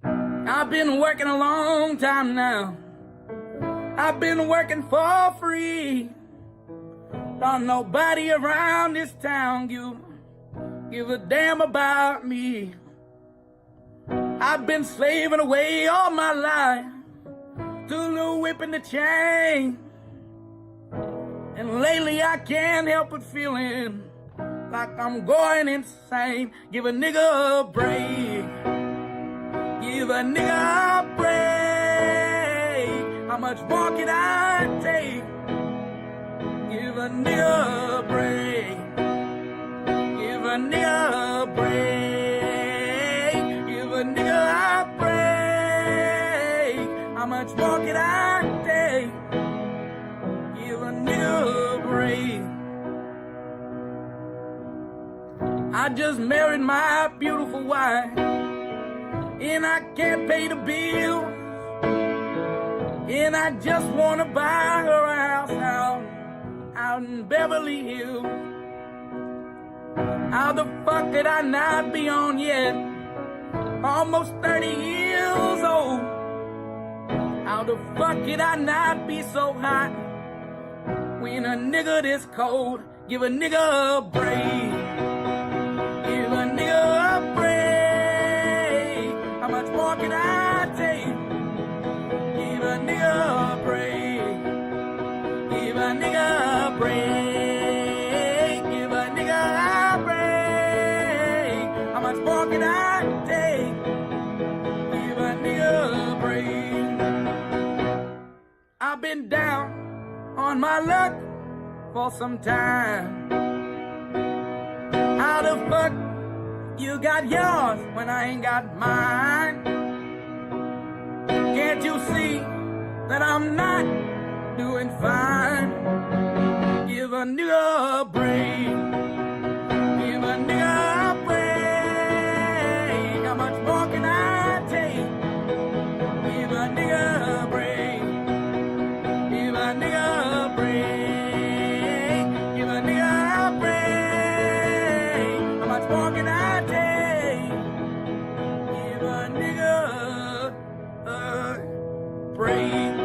I've been working a long time now. I've been working for free. Don't nobody around this town give a damn about me. I've been slaving away all my life to the whip and the chain. And lately I can't help but feeling like I'm going insane. Give a nigga a break. Give a nigga a break. How much more can I take? Give a nigga a break. Give a nigga a break. Give a nigga a break. How much more can I take? Give a nigga a break. I just married my beautiful wife, and I can't pay the bill, and I just wanna buy her a house out in Beverly Hills. How the fuck could I not be on yet? Almost 30 years old. How the fuck could I not be so hot when a nigga this cold? Give a nigga a break. Give a nigga a break. How much more can I take? Give a nigga a break. Give a nigga a break. Give a nigga a break. How much more can I take? Give a nigga a break. I've been down on my luck for some time. How the fuck you got yours when I ain't got mine? Can't you see that I'm not doing fine? Give a nigga a break. Give a nigga a break. How much more can I take? Give a nigga a break. Give a nigga a break. Give a nigga a break. How much more can I take? Give a nigga a break.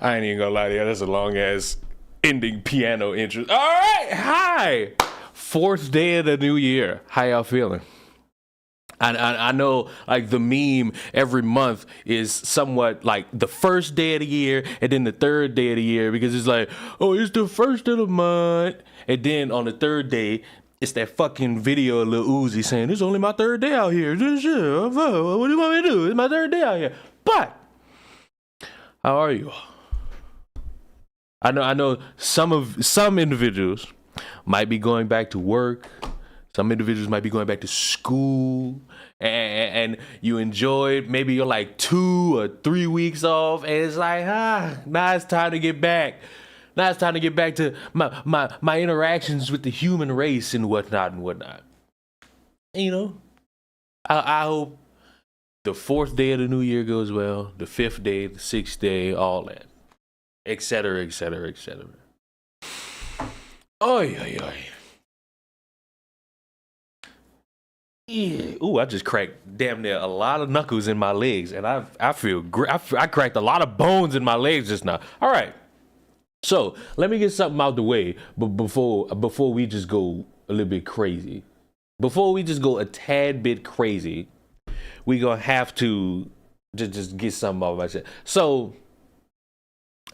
I ain't even gonna lie to you, that's a long ass ending piano intro. All right, hi, fourth day of the new year. How y'all feeling? I know, like, the meme every month is somewhat like the first day of the year and then the third day of the year, because it's like, oh, it's the first of the month, and then on the third day it's that fucking video of Lil Uzi saying, "It's only my third day out here. What do you want me to do? It's my third day out here." But how are you? I know some individuals might be going back to work. Some individuals might be going back to school, and you enjoyed, maybe you're like 2 or 3 weeks off, and it's like, now it's time to get back. Now it's time to get back to my interactions with the human race and whatnot. You know, I hope the fourth day of the new year goes well, the fifth day, the sixth day, all that, etc., etc., etc. Oy, oy, oy. Yeah. Ooh, I just cracked damn near a lot of knuckles in my legs, and I feel great. I cracked a lot of bones in my legs just now. All right, so let me get something out the way, but before we just go a little bit crazy, before we just go a tad bit crazy, we gonna have to just get something off my chest. So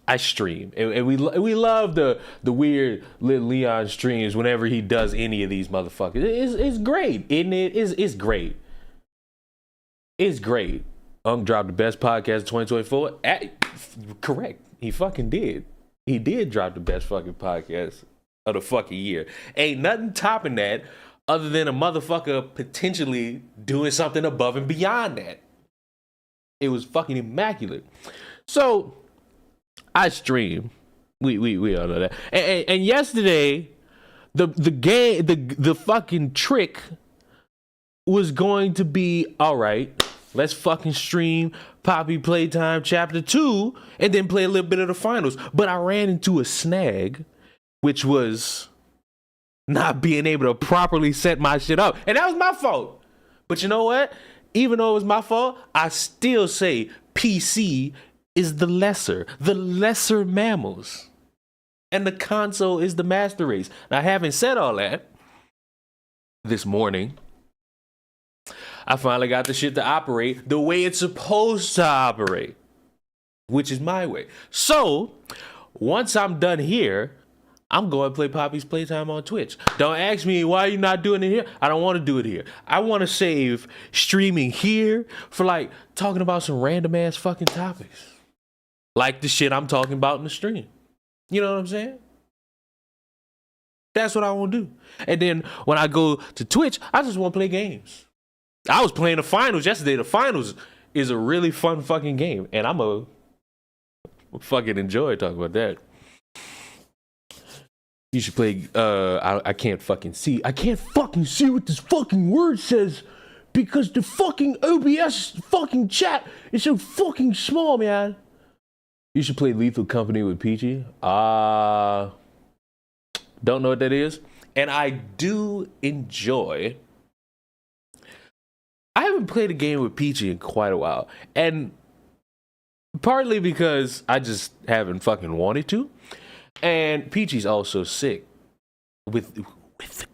I stream, and we love the weird little Leon streams whenever he does any of these motherfuckers. It's great, isn't it? It's great. It's great. Dropped the best podcast of 2024. Correct. He fucking did. He did drop the best fucking podcast of the fucking year. Ain't nothing topping that other than a motherfucker potentially doing something above and beyond that. It was fucking immaculate. So I stream. We all know that. And yesterday, the fucking trick was going to be, all right, let's fucking stream Poppy Playtime Chapter 2 and then play a little bit of the finals. But I ran into a snag, which was not being able to properly set my shit up. And that was my fault. But you know what? Even though it was my fault, I still say PC is the lesser mammals. And the console is the master race. Now, having said all that, this morning, I finally got the shit to operate the way it's supposed to operate, which is my way. So, once I'm done here, I'm going to play Poppy's Playtime on Twitch. Don't ask me why you're not doing it here. I don't want to do it here. I want to save streaming here for like talking about some random ass fucking topics. Like the shit I'm talking about in the stream. You know what I'm saying? That's what I want to do. And then when I go to Twitch, I just want to play games. I was playing the finals yesterday. The finals is a really fun fucking game. And I'm a fucking enjoy talking about that. You should play, I can't fucking see. I can't fucking see what this fucking word says because the fucking OBS fucking chat is so fucking small, man. You should play Lethal Company with Peachy. Don't know what that is. And I do enjoy. I haven't played a game with Peachy in quite a while. And partly because I just haven't fucking wanted to. And Peachy's also sick with the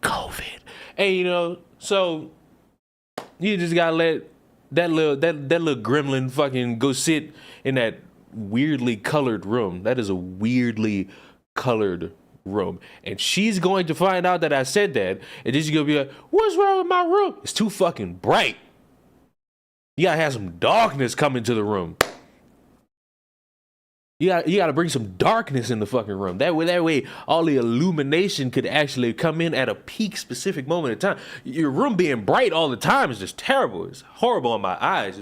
COVID. And you know, so you just gotta let that little gremlin fucking go sit in that weirdly colored room. That is a weirdly colored room. And she's going to find out that I said that. And then she's gonna be like, what's wrong with my room? It's too fucking bright. You gotta have some darkness come into the room. You got to bring some darkness in the fucking room. That way, all the illumination could actually come in at a peak specific moment in time. Your room being bright all the time is just terrible. It's horrible on my eyes.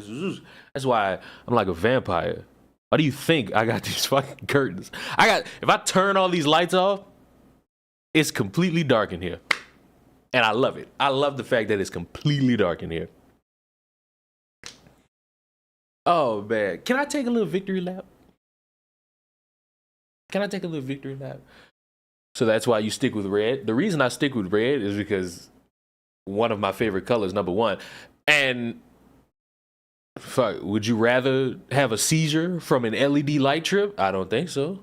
That's why I'm like a vampire. Why do you think I got these fucking curtains? If I turn all these lights off, it's completely dark in here. And I love it. I love the fact that it's completely dark in here. Oh, man. Can I take a little victory lap? Can I take a little victory lap? So that's why you stick with red. The reason I stick with red is because one of my favorite colors, number one. And fuck, would you rather have a seizure from an LED light trip? I don't think so.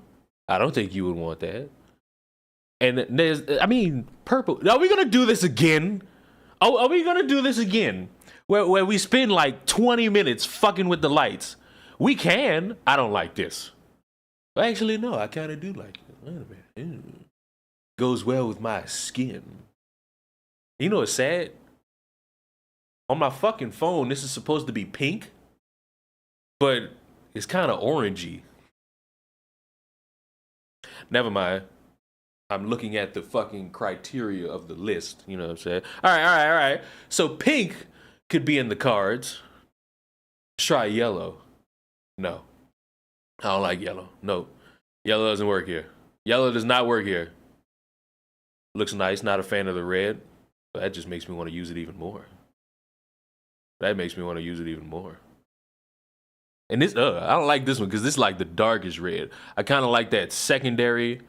I don't think you would want that. And purple. Are we gonna do this again? Oh, are we gonna do this again? Where we spend like 20 minutes fucking with the lights? We can. I don't like this. Actually, no, I kind of do like it. Wait a minute. Goes well with my skin. You know what's sad? On my fucking phone, this is supposed to be pink, but it's kind of orangey. Never mind. I'm looking at the fucking criteria of the list. You know what I'm saying? All right. So pink could be in the cards. Let's try yellow. No. I don't like yellow. No. Yellow doesn't work here. Yellow does not work here. Looks nice. Not a fan of the red. But that just makes me want to use it even more. And this, I don't like this one because this is like the darkest red. I kind of like that secondary.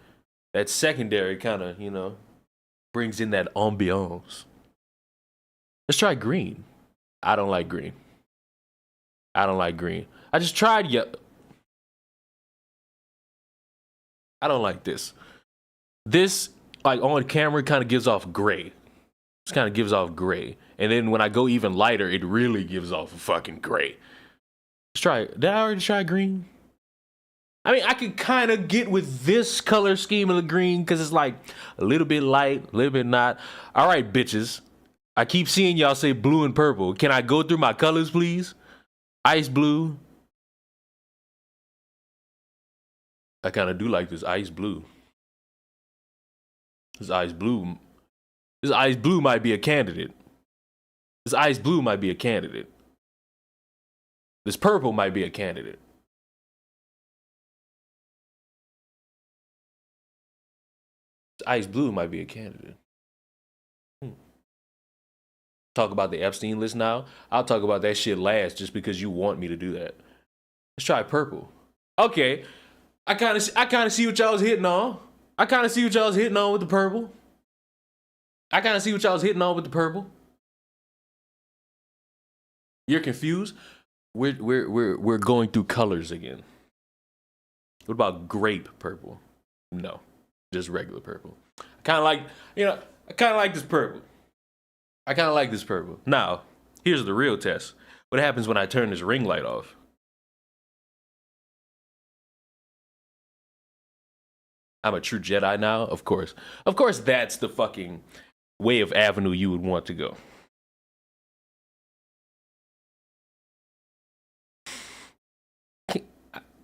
That secondary kind of, you know, brings in that ambiance. Let's try green. I don't like green. I just tried yellow. I don't like this. This, like on camera, kind of gives off gray. Just kind of gives off gray. And then when I go even lighter, it really gives off fucking gray. Let's try it. Did I already try green? I mean, I could kind of get with this color scheme of the green because it's like a little bit light, a little bit not. All right, bitches. I keep seeing y'all say blue and purple. Can I go through my colors, please? Ice blue. I kind of do like this ice blue. This ice blue might be a candidate. This purple might be a candidate. Ice blue might be a candidate. Talk about the Epstein list now. I'll talk about that shit last just because you want me to do that. Let's try purple. Okay. I kind of see what y'all was hitting on. I kind of see what y'all was hitting on with the purple. You're confused? We're going through colors again. What about grape purple? No. Just regular purple. I kind of like this purple. Now, here's the real test. What happens when I turn this ring light off? I'm a true Jedi now, of course. Of course, that's the fucking way of avenue you would want to go.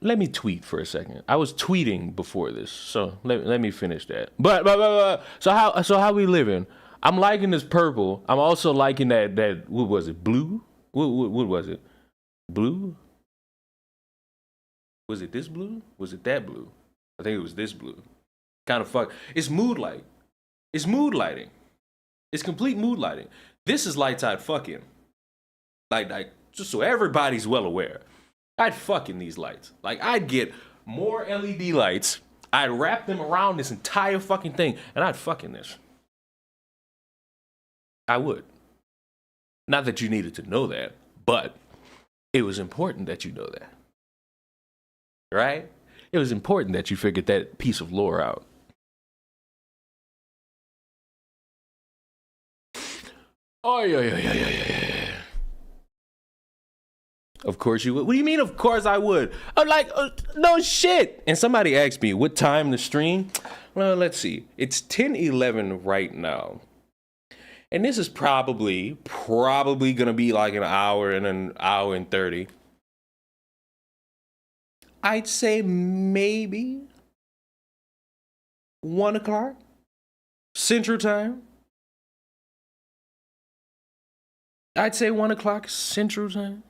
Let me tweet for a second. I was tweeting before this, so let me finish that. But so how we living? I'm liking this purple. I'm also liking that what was it? Blue? What was it? Blue? Was it this blue? Was it that blue? I think it was this blue. Kind of fuck. It's mood light. It's mood lighting. It's complete mood lighting. This is light-side fucking. Like just so everybody's well aware. I'd fuck in these lights. Like, I'd get more LED lights. I'd wrap them around this entire fucking thing, and I'd fuck in this. I would. Not that you needed to know that, but it was important that you know that. Right? It was important that you figured that piece of lore out. Oh, yeah. Of course you would. What do you mean, of course I would? I'm like, no shit. And somebody asked me, what time to stream? Well, let's see. It's 10:11 right now. And this is probably going to be like an hour and 30. I'd say maybe 1 o'clock Central Time. I'd say 1 o'clock Central Time.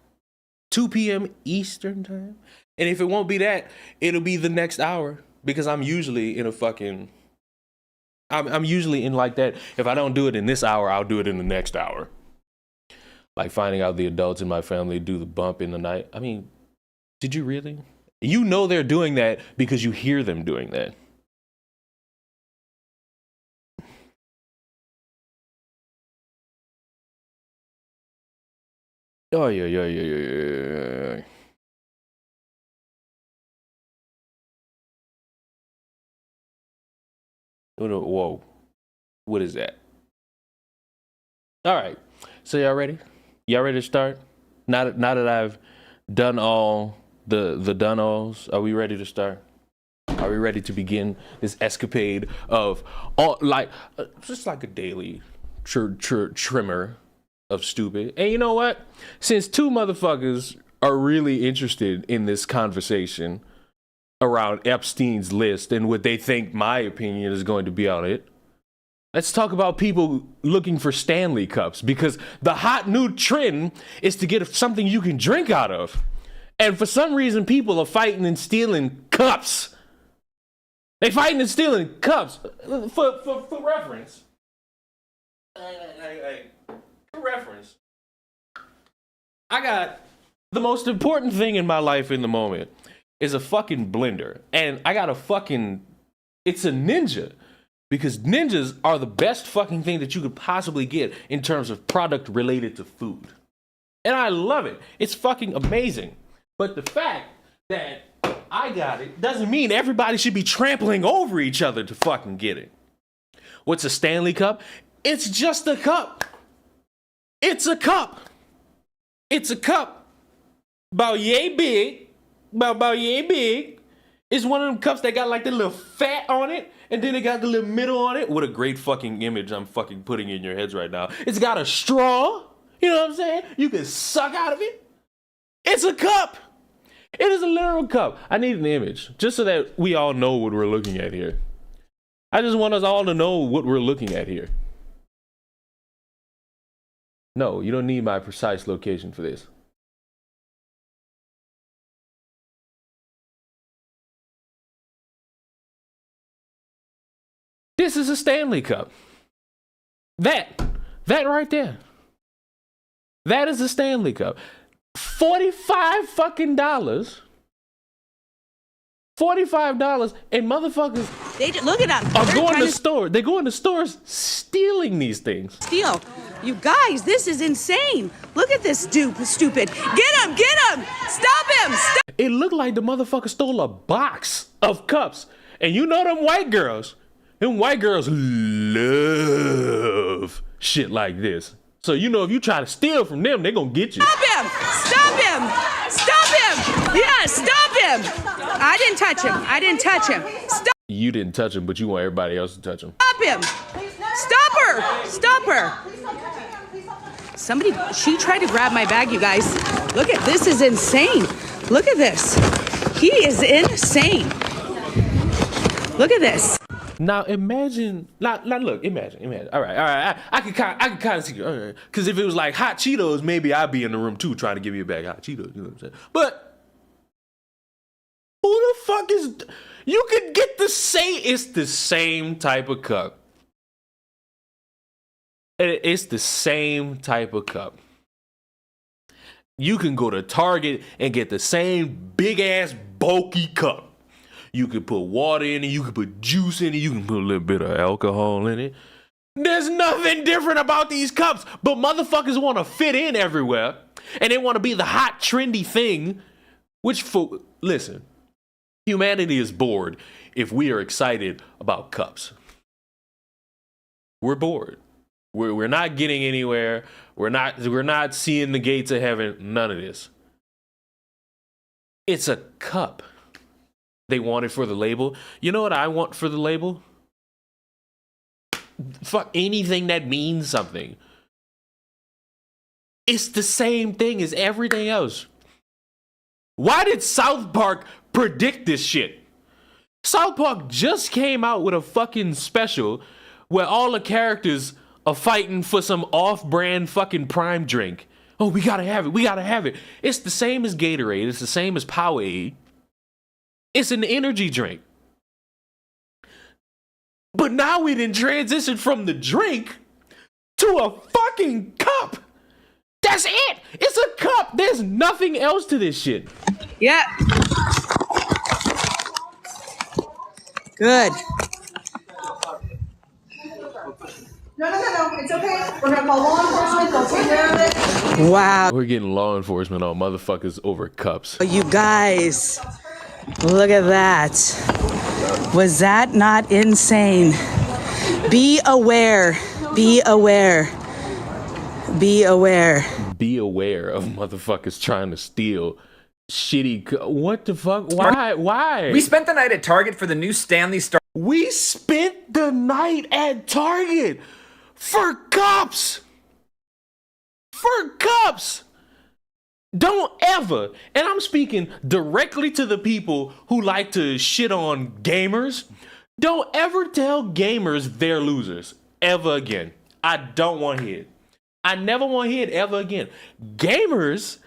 2 p.m. Eastern Time. And if it won't be that, it'll be the next hour. Because I'm usually in a fucking... I'm usually in like that. If I don't do it in this hour, I'll do it in the next hour. Like finding out the adults in my family do the bump in the night. I mean, did you really? You know they're doing that because you hear them doing that. Oh, yeah. Whoa. What is that? All right. So y'all ready? Y'all ready to start? Now that I've done all the done-alls, are we ready to start? Are we ready to begin this escapade of all just like a daily trimmer of stupid? And you know what? Since two motherfuckers are really interested in this conversation around Epstein's list and what they think my opinion is going to be on it, let's talk about people looking for Stanley cups, because the hot new trend is to get something you can drink out of. And for some reason, people are fighting and stealing cups. They fighting and stealing cups. For reference. For reference. I got the most important thing in my life in the moment is a fucking blender. And I got it's a Ninja. Because Ninjas are the best fucking thing that you could possibly get in terms of product related to food. And I love it. It's fucking amazing. But the fact that I got it doesn't mean everybody should be trampling over each other to fucking get it. What's a Stanley cup? It's just a cup. It's a cup. It's a cup. About yay big. About yay big. It's one of them cups that got like the little fat on it. And then it got the little middle on it. What a great fucking image I'm fucking putting in your heads right now. It's got a straw. You know what I'm saying? You can suck out of it. It's a cup. It is a literal cup. I need an image just so that we all know what we're looking at here. I just want us all to know what we're looking at here. No, you don't need my precise location for this. This is a Stanley Cup. That right there. That is a Stanley Cup. $45 fucking dollars. $45 and motherfuckers Look at them. are going to store. They go into stores stealing these things. Steal. You guys, this is insane. Look at this stupid. Get him, get him. Stop him. Stop. It looked like the motherfucker stole a box of cups. And you know them white girls love shit like this. So you know if you try to steal from them, they're gonna get you. Stop him. Stop him. Stop him. Yeah, stop him. I didn't touch him. I didn't touch him. Stop. You didn't touch him, but you want everybody else to touch him. Stop him. Stop her. Stop her. She tried to grab my bag, you guys. Look at this is insane. Look at this. He is insane. Look at this. Now imagine, imagine. All right. I could kind of see it. Because if it was like hot Cheetos, maybe I'd be in the room too trying to give you a bag of hot Cheetos. You know what I'm saying? But who the fuck is? You could get the same. It's the same type of cup. It's the same type of cup. You can go to Target and get the same big ass bulky cup. You can put water in it, you can put juice in it, you can put a little bit of alcohol in it. There's nothing different about these cups, but motherfuckers want to fit in everywhere, and they want to be the hot, trendy thing, listen, humanity is bored if we are excited about cups. We're bored. We're not getting anywhere. We're not seeing the gates of heaven. None of this. It's a cup. They want it for the label. You know what I want for the label? Fuck anything that means something. It's the same thing as everything else. Why did South Park predict this shit? South Park just came out with a fucking special where all the characters are fighting for some off-brand fucking prime drink. Oh, we gotta have it. We gotta have it. It's the same as Gatorade. It's the same as Powerade. It's an energy drink. But now we didn't transition from the drink to a fucking cup. That's it. It's a cup. There's nothing else to this shit. Yeah. Good. No, it's okay. We're gonna call law enforcement. They'll take care of it. Wow. We're getting law enforcement on motherfuckers over cups. You guys, look at that. Was that not insane? Be aware. Be aware. Be aware. Be aware of motherfuckers trying to steal shitty. What the fuck? Why? We spent the night at Target for the new Stanley Star. We spent the night at Target for cups. For cups. Don't ever, and I'm speaking directly to the people who like to shit on gamers. Don't ever tell gamers they're losers ever again. I don't want to hear it. I never want to hear it ever again. Gamers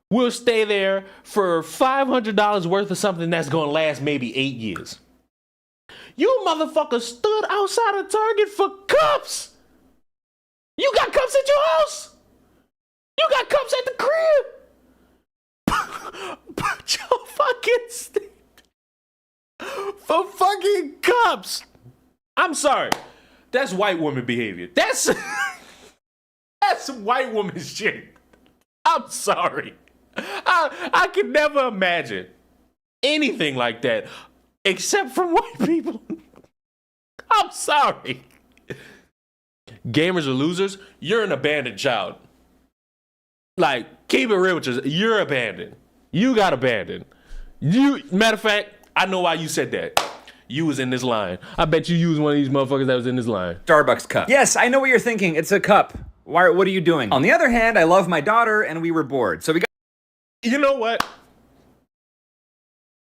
will stay there for $500 worth of something that's going to last maybe 8 years. You motherfuckers stood outside of Target for cups. You got cups at your house. You got cups at the crib. Put your fucking stick for fucking cups. I'm sorry. That's white woman behavior. That's white woman shit. I'm sorry. I could never imagine anything like that except from white people. I'm sorry. Gamers are losers. You're an abandoned child. Like, keep it real with you. You're abandoned. You got abandoned. Matter of fact, I know why you said that. You was in this line. I bet you was one of these motherfuckers that was in this line. Starbucks cup. Yes, I know what you're thinking. It's a cup. Why? What are you doing? On the other hand, I love my daughter, and we were bored, so we got. You know what?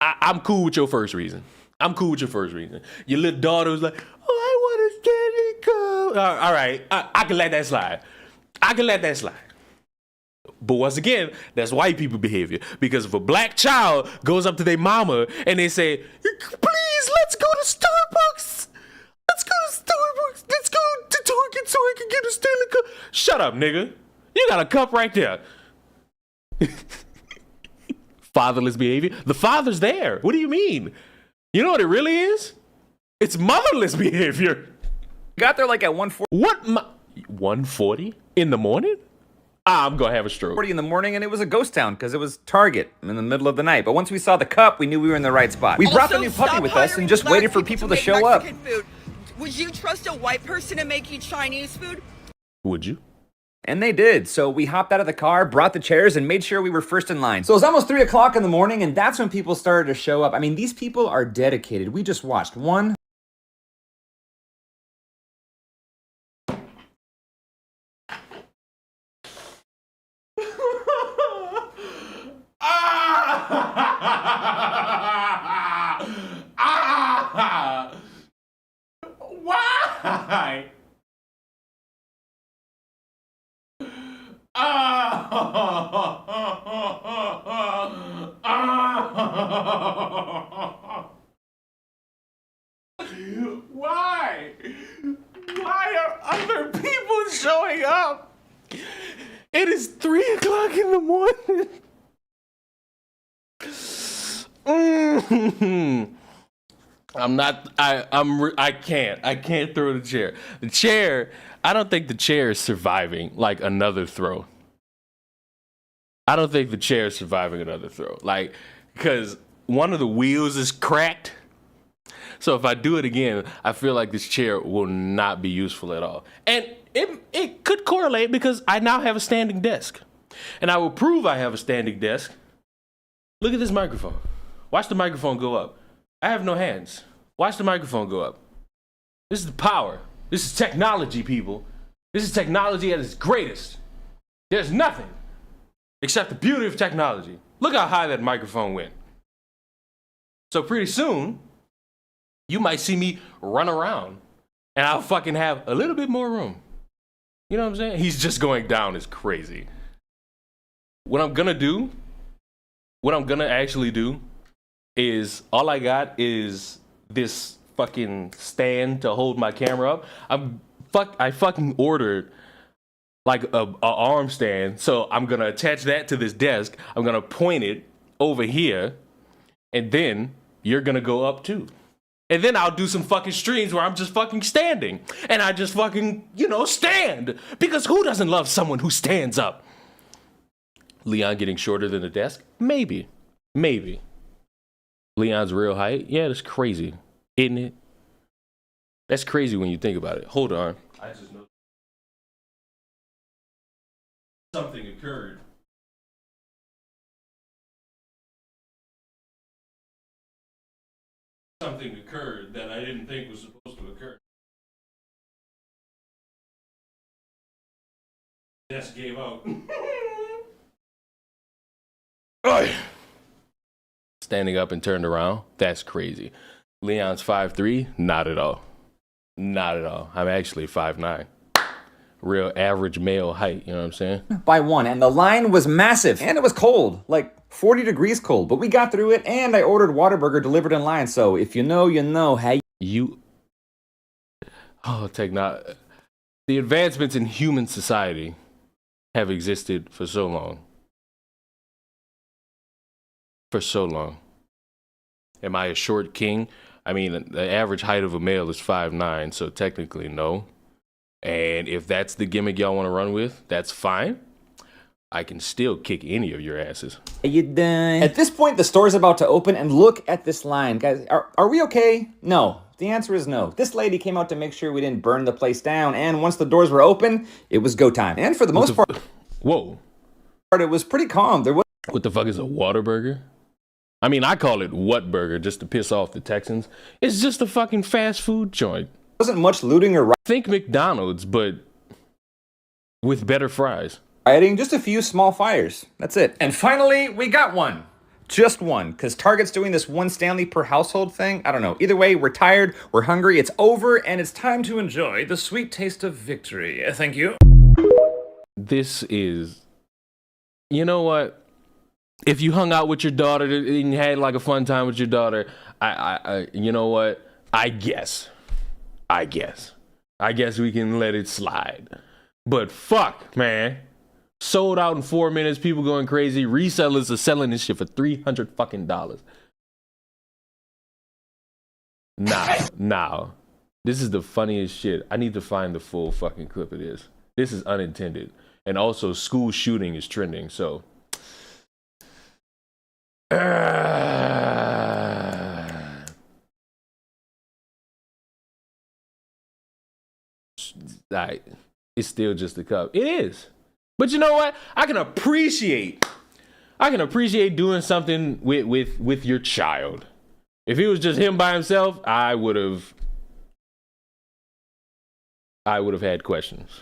I'm cool with your first reason. Your little daughter was like, "Oh, I want a Stanley Cup." All right, I can let that slide. But once again, that's white people behavior. Because if a black child goes up to their mama and they say, "Please, let's go to Starbucks. Let's go to let's go to Target so I can get a Stanley Cup. Shut up, nigga. You got a cup right there. Fatherless behavior. The father's there. What do you mean? You know what it really is? It's motherless behavior. Got there like at 1:40 What? 1:40 in the morning? I'm gonna have a stroke. in the morning, and it was a ghost town because it was Target in the middle of the night. But once we saw the cup, we knew we were in the right spot. We brought the new puppy with us and just waited for people to show up. Food. Would you trust a white person to make you Chinese food? Would you? And they did. So we hopped out of the car, brought the chairs, and made sure we were first in line. So it was almost 3 o'clock in the morning, and that's when people started to show up. I mean, these people are dedicated. We just watched one. Why? Why? Why are other people showing up? It is 3 o'clock in the morning. I can't throw the chair. The chair, I don't think the chair is surviving like another throw. I don't think the chair is surviving another throw. Like, because one of the wheels is cracked. So if I do it again, I feel like this chair will not be useful at all. And it could correlate because I now have a standing desk. And I will prove I have a standing desk. Look at this microphone. Watch the microphone go up. I have no hands. Watch the microphone go up. This is the power. This is technology, people. This is technology at its greatest. There's nothing except the beauty of technology. Look how high that microphone went. So pretty soon, you might see me run around and I'll fucking have a little bit more room. You know what I'm saying? He's just going down is crazy. What I'm gonna actually do is all I got is this fucking stand to hold my camera up. I fucking ordered like a arm stand, so I'm gonna attach that to this desk. I'm gonna point it over here, and then you're gonna go up too. And then I'll do some fucking streams where I'm just fucking standing, and I just fucking, stand. Because who doesn't love someone who stands up? Leon getting shorter than the desk? Maybe. Leon's real height? Yeah, that's crazy, isn't it? That's crazy when you think about it. Hold on. I just know something occurred. Something occurred that I didn't think was supposed to occur. Desk gave out. Standing up and turned around, that's crazy. Leon's 5'3", not at all. Not at all. I'm actually 5'9". Real average male height, you know what I'm saying? By one, and the line was massive, and it was cold, like 40 degrees cold, but we got through it, and I ordered Whataburger delivered in line, so if you know, you know. Hey, technology. The advancements in human society have existed for so long. For so long. Am I a short king? I mean, the average height of a male is 5'9", so technically no. And if that's the gimmick y'all want to run with, that's fine. I can still kick any of your asses. Are you done? At this point, the store's about to open, and look at this line. Guys, are we okay? No. The answer is no. This lady came out to make sure we didn't burn the place down, and once the doors were open, it was go time. And for the most part, whoa, it was pretty calm. There was. What the fuck is a Whataburger? I mean, I call it Whatburger just to piss off the Texans. It's just a fucking fast food joint. Wasn't much looting or think McDonald's, but with better fries. Rioting, just a few small fires. That's it. And finally, we got one. Just one, because Target's doing this one Stanley per household thing. I don't know. Either way, we're tired, we're hungry, it's over, and it's time to enjoy the sweet taste of victory. Thank you. This is... You know what? If you hung out with your daughter and you had like a fun time with your daughter, you know what? I guess. I guess we can let it slide. But fuck, man. Sold out in 4 minutes. People going crazy. Resellers are selling this shit for $300 fucking dollars. Now. This is the funniest shit. I need to find the full fucking clip of this. This is unintended. And also, school shooting is trending, so. It's still just a cup. It is. But you know what? I can appreciate doing something with your child. If it was just him by himself, I would have had questions.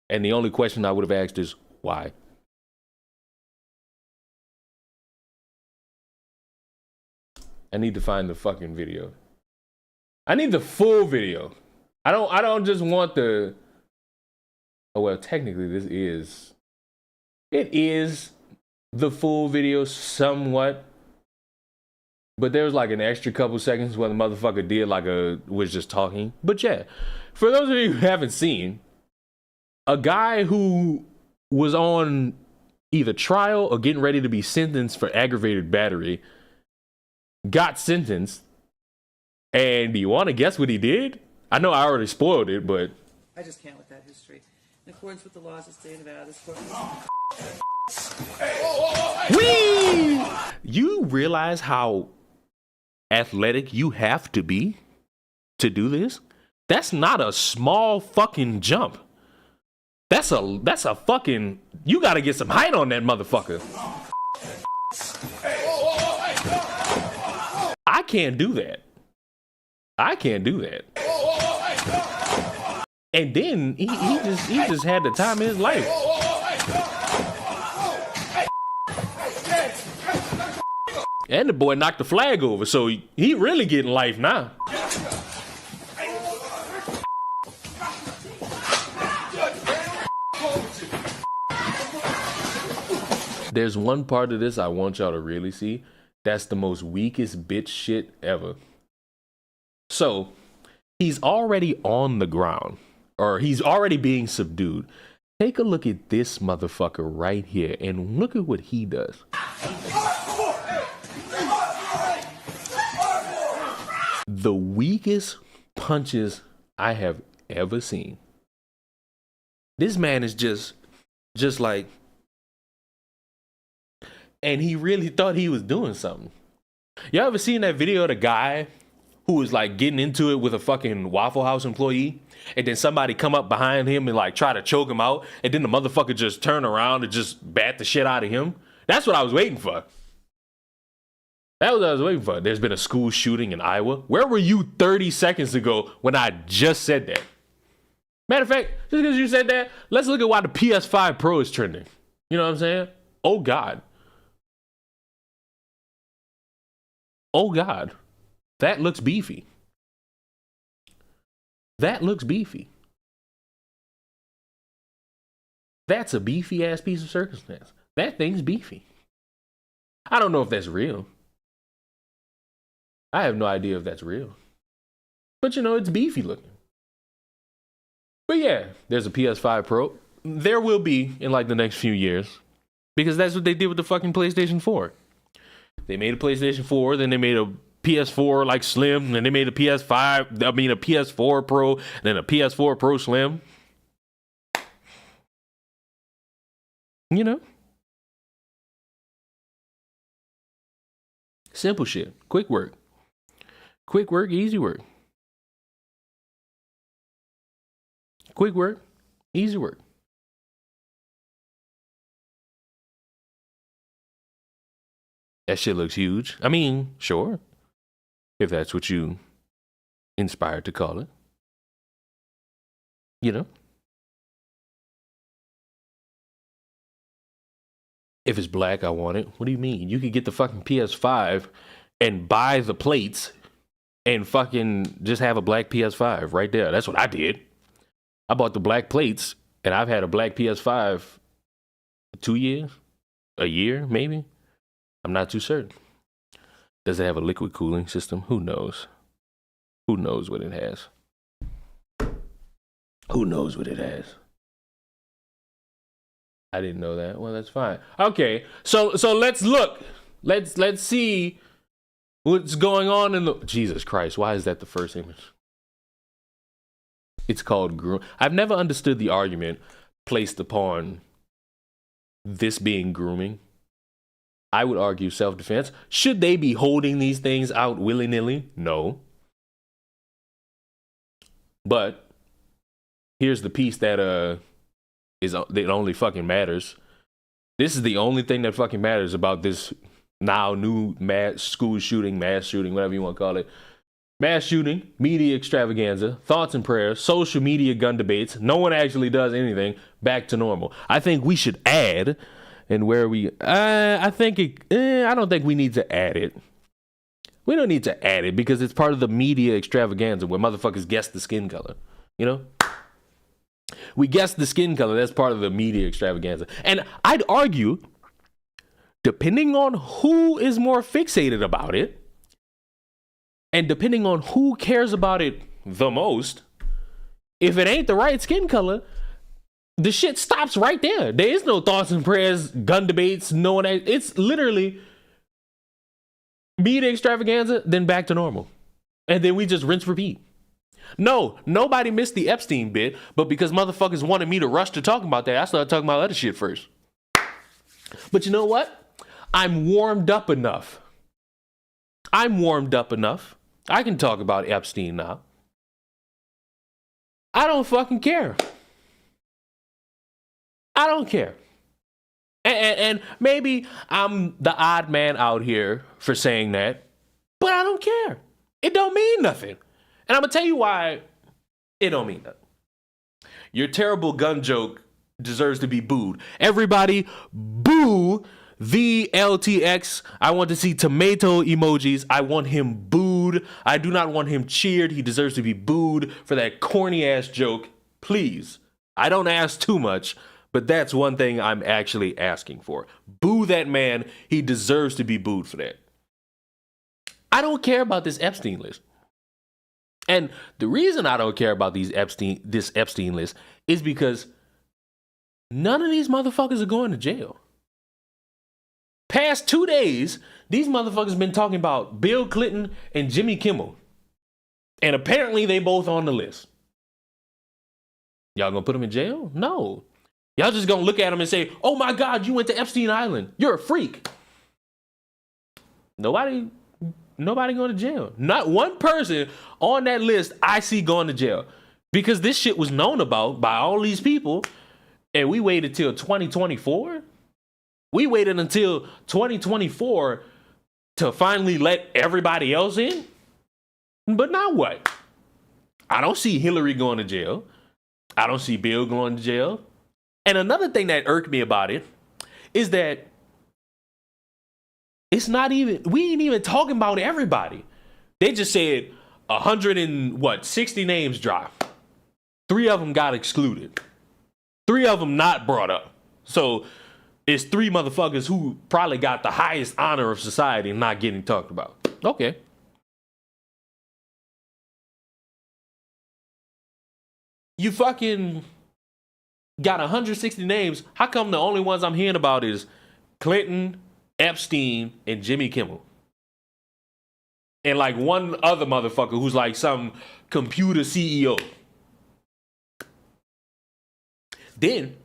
And the only question I would have asked is, why? I need to find the fucking video. I need the full video. I don't just want the... Oh, well, technically it is the full video somewhat. But there was like an extra couple seconds where the motherfucker did was just talking. But yeah, for those of you who haven't seen, a guy who was on either trial or getting ready to be sentenced for aggravated battery got sentenced. And do you want to guess what he did? I know I already spoiled it, but... I just can't with that history. In accordance with the laws of the state of Nevada, this court... Whee! You realize how athletic you have to be to do this? That's not a small fucking jump. That's a fucking... You gotta get some height on that motherfucker. I can't do that. And then he just had the time of his life. And the boy knocked the flag over, so he really getting life now. There's one part of this I want y'all to really see. That's the most weakest bitch shit ever. So, he's already on the ground, or he's already being subdued. Take a look at this motherfucker right here, and look at what he does. The weakest punches I have ever seen. This man is just like, and he really thought he was doing something. Y'all ever seen that video of the guy who was like getting into it with a fucking Waffle House employee, and then somebody come up behind him and like try to choke him out, and then the motherfucker just turn around and just bat the shit out of him? That's what I was waiting for. That was what I was waiting for. There's been a school shooting in Iowa. Where were you 30 seconds ago when I just said that? Matter of fact, just because you said that, let's look at why the PS5 Pro is trending. You know what I'm saying? Oh God. Oh God. That looks beefy. That looks beefy. That's a beefy ass piece of circumstance. That thing's beefy. I don't know if that's real. I have no idea if that's real. But you know, it's beefy looking. But yeah, there's a PS5 Pro. There will be in like the next few years. Because that's what they did with the fucking PlayStation 4. They made a PlayStation 4, then they made a PS4 like Slim, and then they made a PS4 Pro, and then a PS4 Pro Slim. You know? Simple shit. Quick work. Quick work, easy work. Quick work, easy work. That shit looks huge. I mean, sure. If that's what you inspired to call it. You know? If it's black, I want it. What do you mean? You could get the fucking PS5 and buy the plates and fucking just have a black PS5 right there. That's what I did. I bought the black plates and I've had a black PS5 for 2 years, a year, maybe. I'm not too certain. Does it have a liquid cooling system? Who knows? Who knows what it has? Who knows what it has? I didn't know that. Well, that's fine. Okay, so let's look. Let's see what's going on in the. Jesus Christ! Why is that the first image? It's called groom. I've never understood the argument placed upon this being grooming. I would argue self-defense. Should they be holding these things out willy-nilly? No. But here's the piece that only fucking matters. This is the only thing that fucking matters about this now new school shooting, mass shooting, whatever you want to call it. Mass shooting, media extravaganza, thoughts and prayers, social media gun debates. No one actually does anything. Back to normal. I think we should add, and where we, I don't think we need to add it. We don't need to add it because it's part of the media extravaganza where motherfuckers guess the skin color. You know? We guess the skin color. That's part of the media extravaganza. And I'd argue, depending on who is more fixated about it, and depending on who cares about it the most, if it ain't the right skin color, the shit stops right there. There is no thoughts and prayers, gun debates, no one. It's literally media extravaganza, then back to normal. And then we just rinse, repeat. No, nobody missed the Epstein bit, but because motherfuckers wanted me to rush to talk about that, I started talking about other shit first. But you know what? I'm warmed up enough. I can talk about Epstein now. I don't fucking care. I don't care. And maybe I'm the odd man out here for saying that, but I don't care. It don't mean nothing. And I'm going to tell you why it don't mean nothing. Your terrible gun joke deserves to be booed. Everybody boo the LTX. I want to see tomato emojis. I want him booed. I do not want him cheered. He deserves to be booed for that corny ass joke. Please. I don't ask too much, but that's one thing I'm actually asking for. Boo that man. He deserves to be booed for that. I don't care about this Epstein list. And the reason I don't care about this Epstein list is because none of these motherfuckers are going to jail. Past 2 days, these motherfuckers been talking about Bill Clinton and Jimmy Kimmel. And apparently they both on the list. Y'all gonna put them in jail? No. Y'all just gonna look at them and say, oh my God, you went to Epstein Island. You're a freak. Nobody going to jail. Not one person on that list I see going to jail. Because this shit was known about by all these people. And we waited till 2024. We waited until 2024 to finally let everybody else in. But now what? I don't see Hillary going to jail. I don't see Bill going to jail. And another thing that irked me about it is that it's not even, we ain't even talking about everybody. They just said 60 names dropped. 3 of them got excluded. 3 of them not brought up. So it's 3 motherfuckers who probably got the highest honor of society not getting talked about. Okay. You fucking got 160 names. How come the only ones I'm hearing about is Clinton, Epstein, and Jimmy Kimmel? And like one other motherfucker who's like some computer CEO. Then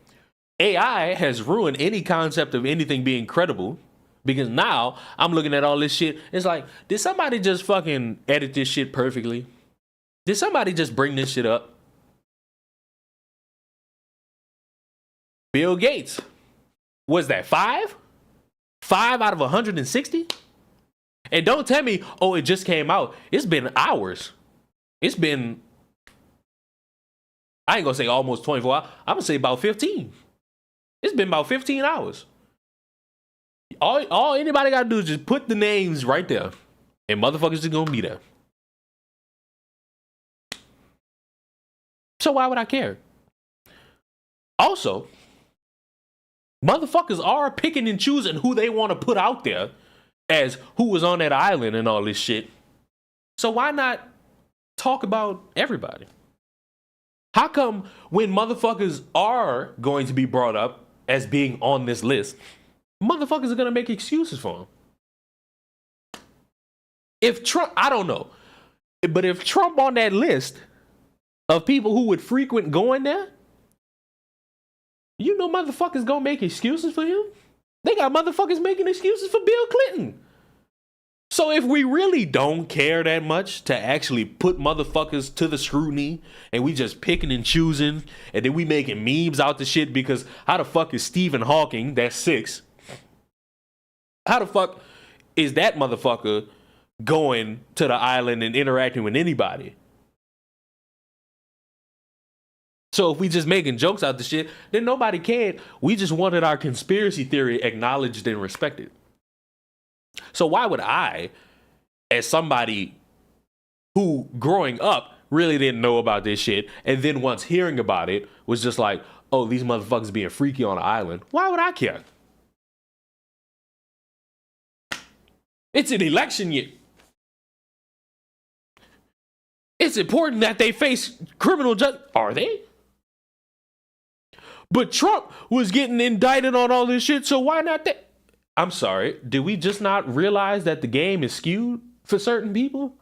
AI has ruined any concept of anything being credible, because now I'm looking at all this shit. It's like, did somebody just fucking edit this shit perfectly? Did somebody just bring this shit up? Bill Gates. Was that 5? 5 out of 160? And don't tell me, oh, it just came out. It's been hours. It's been, I ain't gonna say almost 24 hours. I'm gonna say about 15. It's been about 15 hours. All anybody gotta do is just put the names right there. And motherfuckers are gonna be there. So why would I care? Also, motherfuckers are picking and choosing who they want to put out there as who was on that island and all this shit. So why not talk about everybody? How come when motherfuckers are going to be brought up as being on this list, motherfuckers are going to make excuses for them? If Trump, I don't know, but if Trump on that list of people who would frequent going there, you know motherfuckers gonna make excuses for him. They got motherfuckers making excuses for Bill Clinton. So if we really don't care that much to actually put motherfuckers to the scrutiny and we just picking and choosing and then we making memes out the shit, because how the fuck is Stephen Hawking, that's 6, how the fuck is that motherfucker going to the island and interacting with anybody? So if we just making jokes out the shit, then nobody cared. We just wanted our conspiracy theory acknowledged and respected. So why would I, as somebody who growing up really didn't know about this shit, and then once hearing about it was just like, oh, these motherfuckers being freaky on an island, why would I care? It's an election year. It's important that they face criminal justice. Are they? But Trump was getting indicted on all this shit, so why not that? I'm sorry, did we just not realize that the game is skewed for certain people?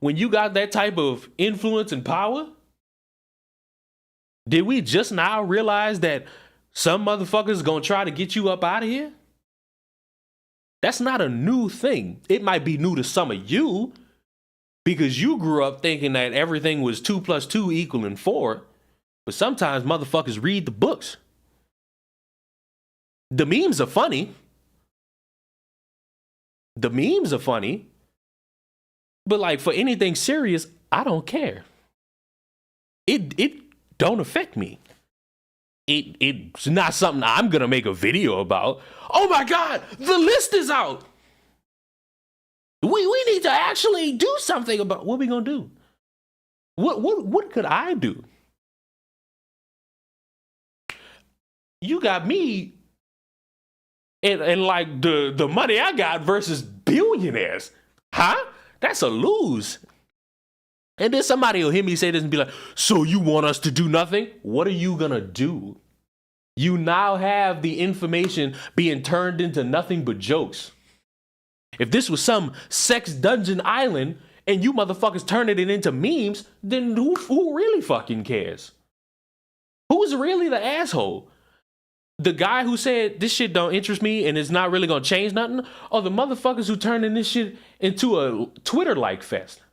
When you got that type of influence and power, did we just now realize that some motherfuckers gonna try to get you up out of here? That's not a new thing. It might be new to some of you because you grew up thinking that everything was 2 + 2 = 4. But sometimes motherfuckers read the books. The memes are funny. The memes are funny. But like for anything serious, I don't care. It don't affect me. It's not something I'm gonna make a video about. Oh my God, the list is out. We need to actually do something about what we gonna do. What could I do? You got me and like the money I got versus billionaires. Huh? That's a lose. And then somebody will hear me say this and be like, so you want us to do nothing? What are you gonna do? You now have the information being turned into nothing but jokes. If this was some sex dungeon island and you motherfuckers turning it into memes, then who really fucking cares? Who's really the asshole? The guy who said this shit don't interest me and it's not really gonna change nothing, or the motherfuckers who turning this shit into a Twitter-like fest?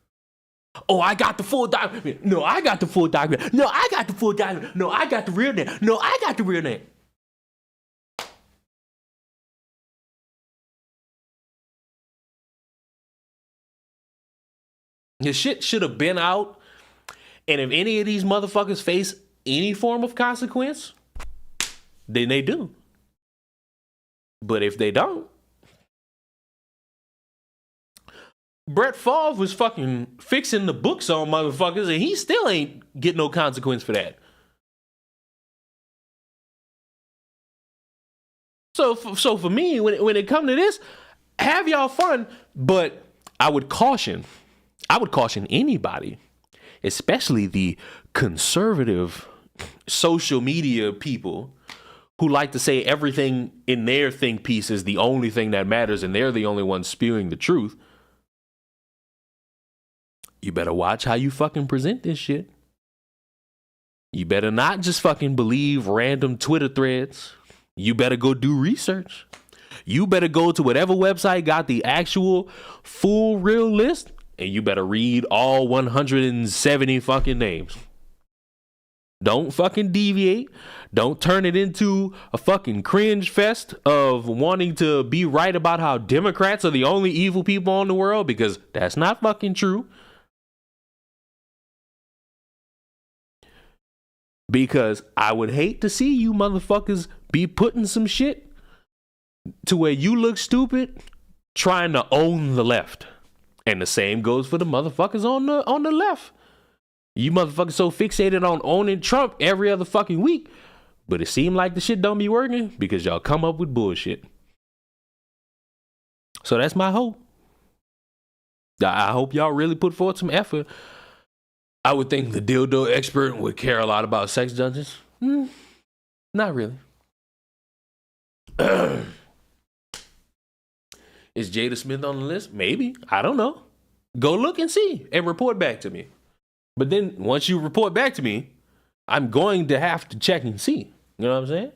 Oh, I got the full document. No, I got the full document. No, I got the full document. No, I got the real name. No, I got the real name. This shit should have been out, and if any of these motherfuckers face any form of consequence, then they do. But if they don't, Brett Favre was fucking fixing the books on motherfuckers, and he still ain't getting no consequence for that. So for me, when it come to this, have y'all fun, but I would caution anybody, especially the conservative social media people who like to say everything in their think piece is the only thing that matters and they're the only ones spewing the truth. You better watch how you fucking present this shit. You better not just fucking believe random Twitter threads. You better go do research. You better go to whatever website got the actual full real list, and you better read all 170 fucking names. Don't fucking deviate. Don't turn it into a fucking cringe fest of wanting to be right about how Democrats are the only evil people in the world, because that's not fucking true. Because I would hate to see you motherfuckers be putting some shit to where you look stupid trying to own the left. And the same goes for the motherfuckers on the left. You motherfuckers so fixated on owning Trump every other fucking week, but it seemed like the shit don't be working because y'all come up with bullshit. So that's my hope. I hope y'all really put forth some effort I would think the dildo expert would care a lot about sex dungeons. Not really. Is Jada Smith on the list? Maybe. I don't know. Go look and see and report back to me. But then once you report back to me, I'm going to have to check and see. You know what I'm saying?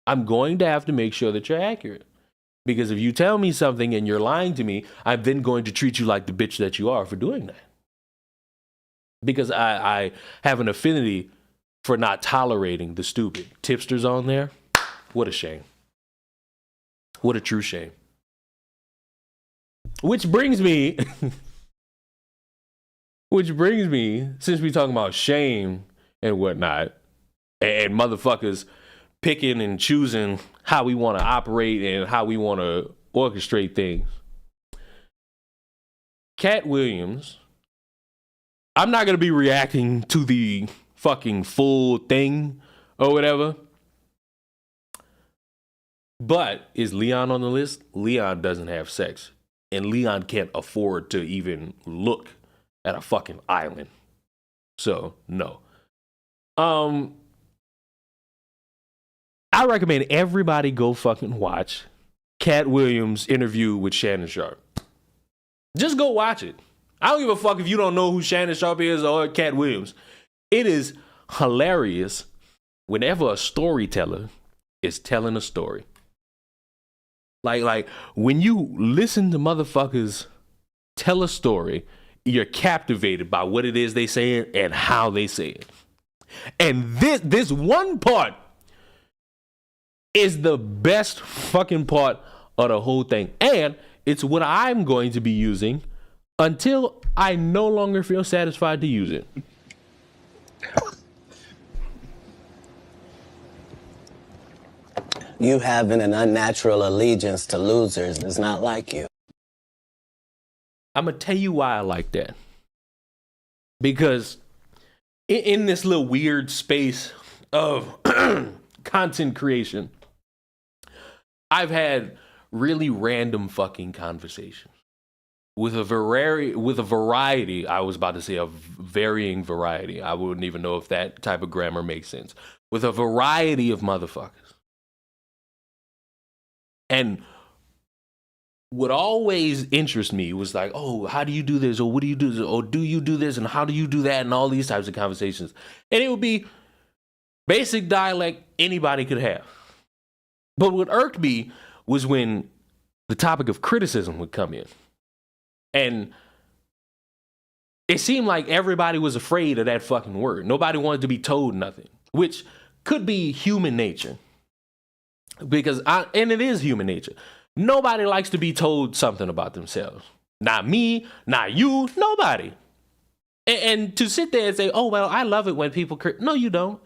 I'm going to have to make sure that you're accurate. Because if you tell me something and you're lying to me, I'm then going to treat you like the bitch that you are for doing that. Because I have an affinity for not tolerating the stupid. Tipsters on there, what a shame. What a true shame. Which brings me, since we talking about shame and whatnot, and motherfuckers picking and choosing how we want to operate and how we want to orchestrate things. Katt Williams, I'm not going to be reacting to the fucking full thing or whatever. But is Leon on the list? Leon doesn't have sex. And Leon can't afford to even look at a fucking island. So, no. I recommend everybody go fucking watch Katt Williams' interview with Shannon Sharpe. Just go watch it. I don't give a fuck if you don't know who Shannon Sharpe is or Katt Williams. It is hilarious whenever a storyteller is telling a story. Like when you listen to motherfuckers tell a story, you're captivated by what it is they say and how they say it. And this one part is the best fucking part of the whole thing. And it's what I'm going to be using until I no longer feel satisfied to use it. You having an unnatural allegiance to losers is not like you. I'm going to tell you why I like that. Because in this little weird space of content creation, I've had really random fucking conversations with a variety. I was about to say a varying variety. I wouldn't even know if that type of grammar makes sense. With a variety of motherfuckers. And what always interests me was like, oh, how do you do this? Or what do you do this? Or do you do this? And how do you do that? And all these types of conversations. And it would be basic dialect anybody could have. But what irked me was when the topic of criticism would come in. And it seemed like everybody was afraid of that fucking word. Nobody wanted to be told nothing, which could be human nature. Because and it is human nature. Nobody likes to be told something about themselves. Not me, not you, nobody. And to sit there and say, oh, well, I love it when people... No, you don't.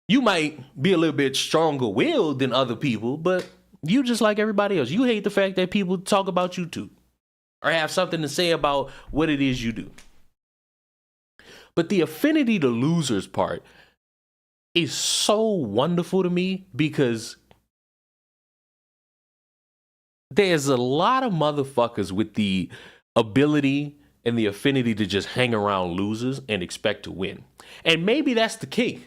You might be a little bit stronger willed than other people, but you just like everybody else. You hate the fact that people talk about you too. Or have something to say about what it is you do. But the affinity to losers part is so wonderful to me because there's a lot of motherfuckers with the ability and the affinity to just hang around losers and expect to win. And maybe that's the key.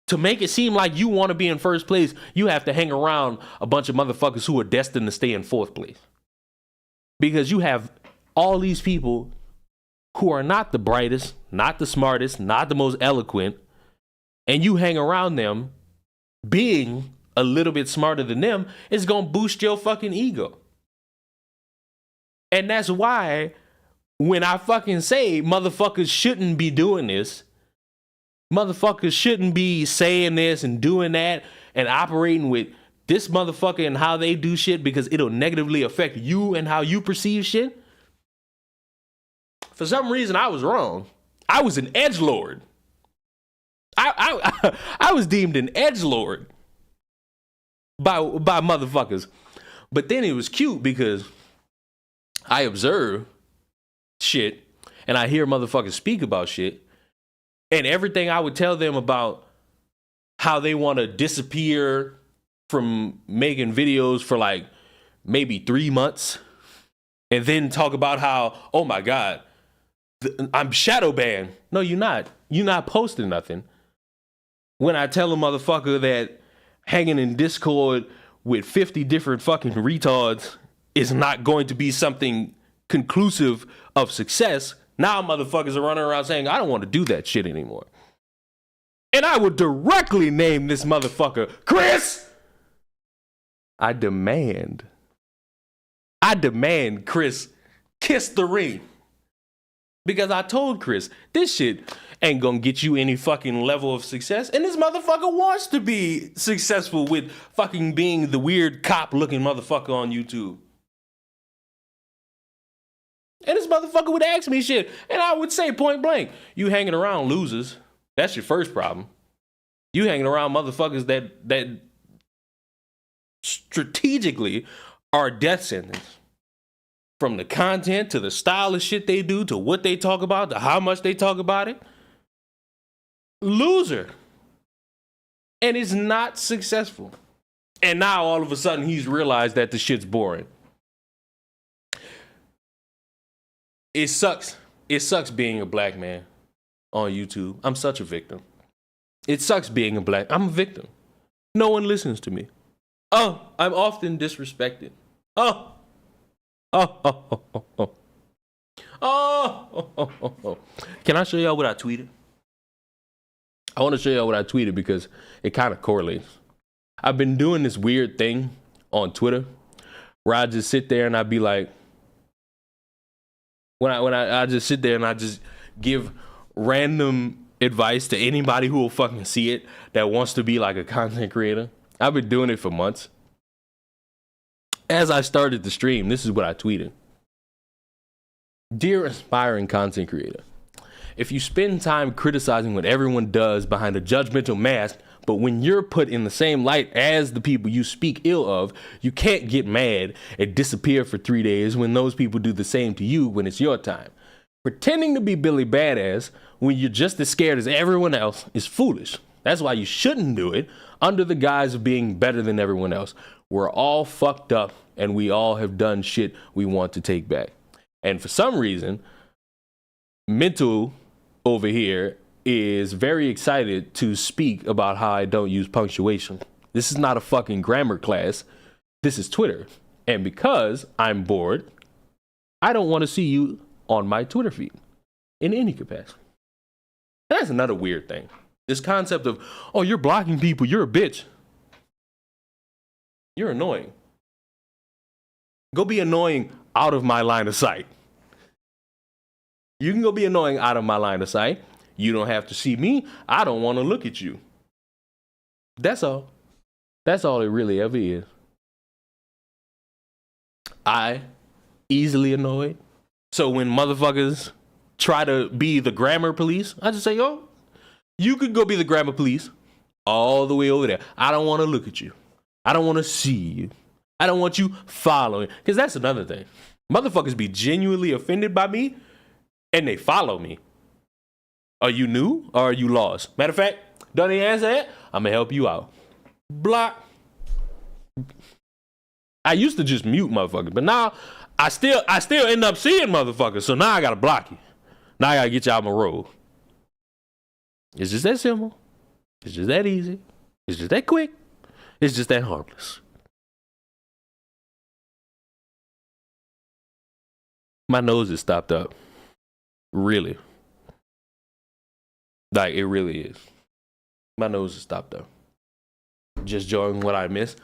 To make it seem like you want to be in first place, you have to hang around a bunch of motherfuckers who are destined to stay in fourth place. Because you have all these people who are not the brightest, not the smartest, not the most eloquent, and you hang around them being a little bit smarter than them, is going to boost your fucking ego. And that's why when I fucking say motherfuckers shouldn't be doing this, motherfuckers shouldn't be saying this and doing that and operating with this motherfucker and how they do shit because it'll negatively affect you and how you perceive shit. For some reason, I was wrong. I was an edgelord. I was deemed an edgelord by motherfuckers. But then it was cute because I observe shit and I hear motherfuckers speak about shit. And everything I would tell them about how they want to disappear from making videos for like maybe 3 months and then talk about how, oh my God, I'm shadow banned. No, you're not. You're not posting nothing. When I tell a motherfucker that hanging in Discord with 50 different fucking retards is not going to be something conclusive of success, now motherfuckers are running around saying, I don't want to do that shit anymore. And I would directly name this motherfucker Chris. I demand Chris kiss the ring. Because I told Chris, this shit ain't gonna get you any fucking level of success. And this motherfucker wants to be successful with fucking being the weird cop looking motherfucker on YouTube. And this motherfucker would ask me shit. And I would say point blank, you hanging around losers. That's your first problem. You hanging around motherfuckers that strategically are death sentence. From the content to the style of shit they do to what they talk about to how much they talk about it. Loser. And is not successful. And now all of a sudden he's realized that the shit's boring. It sucks. It sucks being a black man on YouTube. I'm such a victim. It sucks being a black. I'm a victim. No one listens to me. Oh, I'm often disrespected. Oh. Can I show y'all what I tweeted? I want to show y'all what I tweeted because it kind of correlates. I've been doing this weird thing on Twitter where I just sit there and I'd be like, when I just sit there and I just give random advice to anybody who will fucking see it that wants to be like a content creator. I've been doing it for months. As I started the stream, this is what I tweeted. Dear aspiring content creator, if you spend time criticizing what everyone does behind a judgmental mask, but when you're put in the same light as the people you speak ill of, you can't get mad and disappear for 3 days when those people do the same to you when it's your time. Pretending to be Billy Badass when you're just as scared as everyone else is foolish. That's why you shouldn't do it under the guise of being better than everyone else. We're all fucked up and we all have done shit we want to take back. And for some reason, Mental over here is very excited to speak about how I don't use punctuation. This is not a fucking grammar class. This is Twitter. And because I'm bored, I don't want to see you on my Twitter feed in any capacity. And that's another weird thing. This concept of, oh, you're blocking people, you're a bitch. You're annoying. Go be annoying out of my line of sight. You can go be annoying out of my line of sight. You don't have to see me. I don't want to look at you. That's all. That's all it really ever is. I easily annoyed. So when motherfuckers try to be the grammar police, I just say, yo, you could go be the grammar police all the way over there. I don't want to look at you. I don't want to see you. I don't want you following. Because that's another thing. Motherfuckers be genuinely offended by me and they follow me. Are you new or are you lost? Matter of fact, don't even answer that. I'm going to help you out. Block. I used to just mute motherfuckers, but now I still end up seeing motherfuckers. So now I got to block you. Now I got to get you out my road. It's just that simple. It's just that easy. It's just that quick. It's just that harmless. My nose is stopped up. Really. Like, it really is. My nose is stopped up. Just joining what I missed.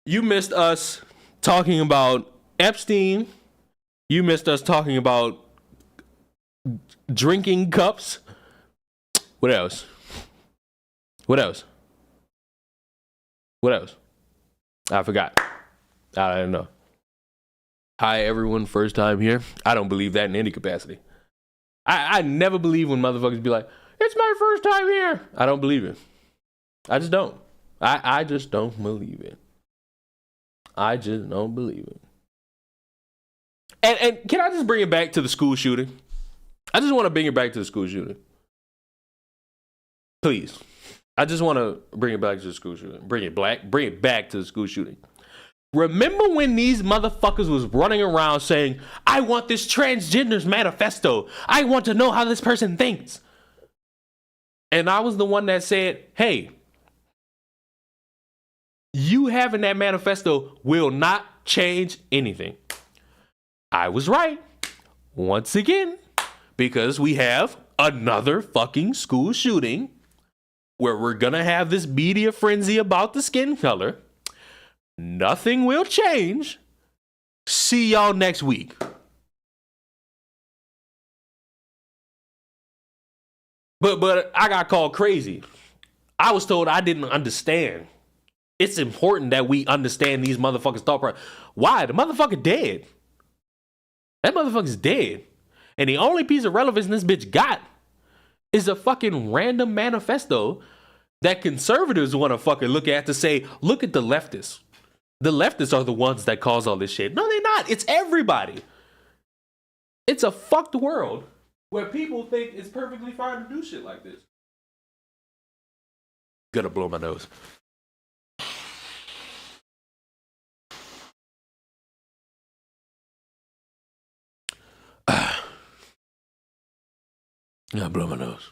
You missed us talking about Epstein. You missed us talking about drinking cups. What else? What else? What else? I forgot. I don't know. Hi, everyone. First time here. I don't believe that in any capacity. I never believe when motherfuckers be like, it's my first time here. I don't believe it. I just don't. I just don't believe it. I just don't believe it. And can I just bring it back to the school shooting? I just want to bring it back to the school shooting. Please. I just want to bring it back to the school shooting. Bring it back to the school shooting. Remember when these motherfuckers was running around saying, I want this transgender's manifesto. I want to know how this person thinks. And I was the one that said, hey, you having that manifesto will not change anything. I was right. Once again, because we have another fucking school shooting where we're going to have this media frenzy about the skin color. Nothing will change. See y'all next week. But I got called crazy. I was told I didn't understand. It's important that we understand these motherfuckers' thought process. Why? The motherfucker dead. That motherfucker's dead. And the only piece of relevance this bitch got is a fucking random manifesto that conservatives want to fucking look at to say, look at the leftists. The leftists are the ones that cause all this shit. No, they're not. It's everybody. It's a fucked world where people think it's perfectly fine to do shit like this. Gotta blow my nose. Gotta blow my nose.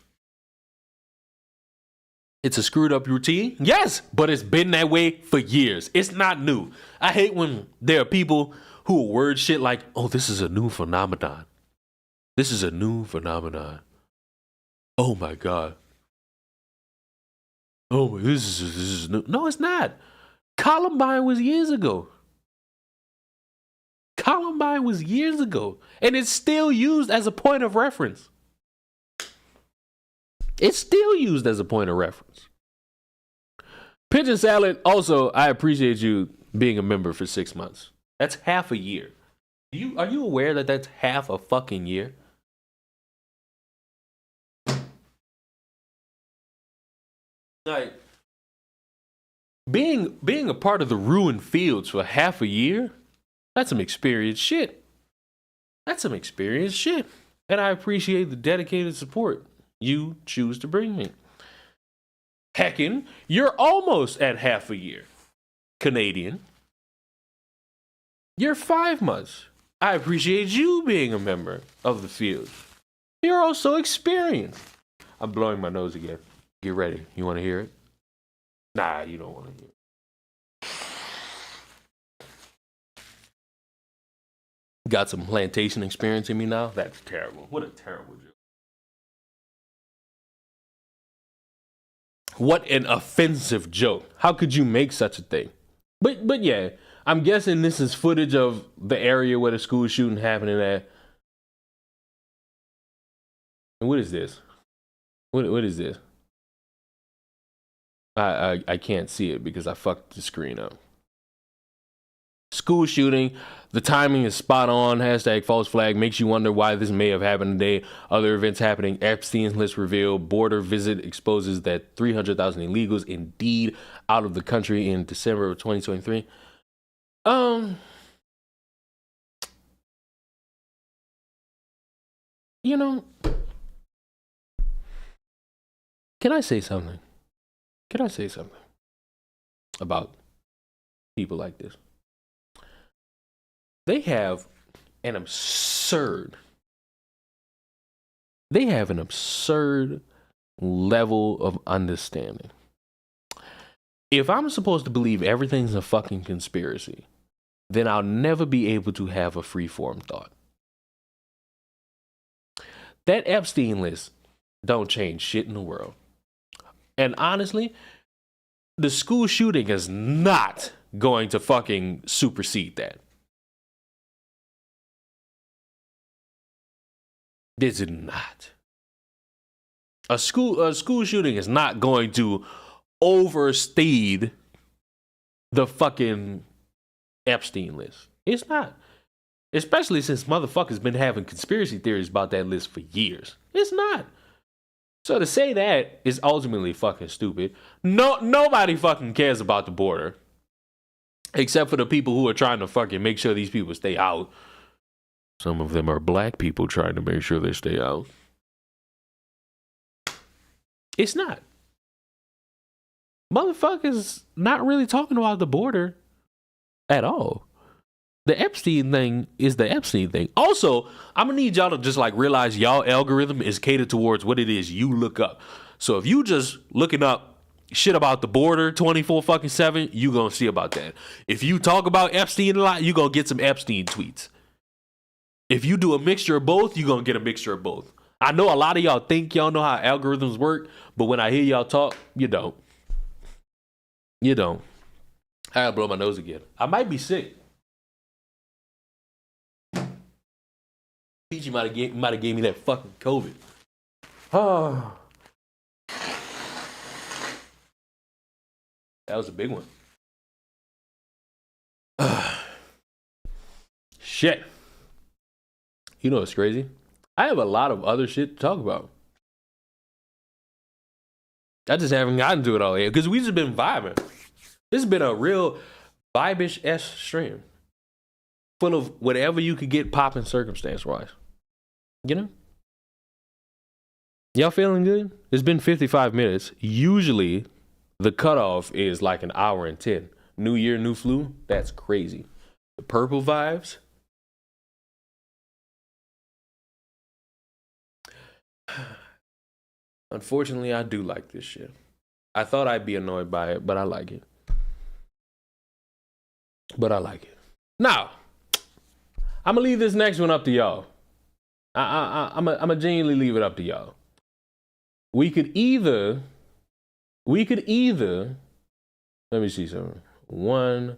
It's a screwed up routine? Yes, but it's been that way for years. It's not new. I hate when there are people who word shit like, oh, this is a new phenomenon. This is a new phenomenon. Oh my God. Oh, this is new. No, it's not. Columbine was years ago. Columbine was years ago. And it's still used as a point of reference. It's still used as a point of reference. Pigeon Salad, also, I appreciate you being a member for 6 months. That's half a year. Are you aware that that's half a fucking year? Like, being a part of the ruined fields for half a year, that's some experienced shit. That's some experienced shit. And I appreciate the dedicated support you choose to bring me. Heckin', you're almost at half a year. Canadian. You're 5 months. I appreciate you being a member of the field. You're also experienced. I'm blowing my nose again. Get ready. You want to hear it? Nah, you don't want to hear it. Got some plantation experience in me now? That's terrible. What a terrible joke. What an offensive joke. How could you make such a thing? But yeah, I'm guessing this is footage of the area where the school shooting happening at. And what is this? What is this? I can't see it because I fucked the screen up. School shooting. The timing is spot on. Hashtag false flag. Makes you wonder why this may have happened today. Other events happening. Epstein's list revealed. Border visit exposes that 300,000 illegals indeed out of the country in December of 2023. You know, can I say something? Can I say something about people like this? They have an absurd level of understanding. If I'm supposed to believe everything's a fucking conspiracy, then I'll never be able to have a free-form thought. That Epstein list don't change shit in the world. And honestly, the school shooting is not going to fucking supersede that. This is not. A school shooting is not going to overstate the fucking Epstein list. It's not. Especially since motherfuckers been having conspiracy theories about that list for years. It's not. So to say that is ultimately fucking stupid. Nobody fucking cares about the border. Except for the people who are trying to fucking make sure these people stay out. Some of them are black people trying to make sure they stay out. It's not. Motherfuckers not really talking about the border at all. The Epstein thing is the Epstein thing. Also, I'm gonna need y'all to just like realize y'all algorithm is catered towards what it is you look up. So if you just looking up shit about the border 24/7, you gonna see about that. If you talk about Epstein a lot, you gonna get some Epstein tweets. If you do a mixture of both, you gonna get a mixture of both. I know a lot of y'all think y'all know how algorithms work, but when I hear y'all talk, you don't. You don't. I gotta blow my nose again. I might be sick. Peachy might have gave me that fucking COVID. Oh. That was a big one. Shit. You know what's crazy? I have a lot of other shit to talk about. I just haven't gotten to it all yet because we just been vibing. This has been a real vibish-esque stream. Full of whatever you could get popping circumstance-wise. You know? Y'all feeling good? It's been 55 minutes. Usually, the cutoff is like an hour and 10. New year, new flu? That's crazy. The purple vibes? Unfortunately, I do like this shit. I thought I'd be annoyed by it, but I like it. Now, I'm gonna leave this next one up to y'all. I'm gonna genuinely leave it up to y'all. We could either, let me see something. 1,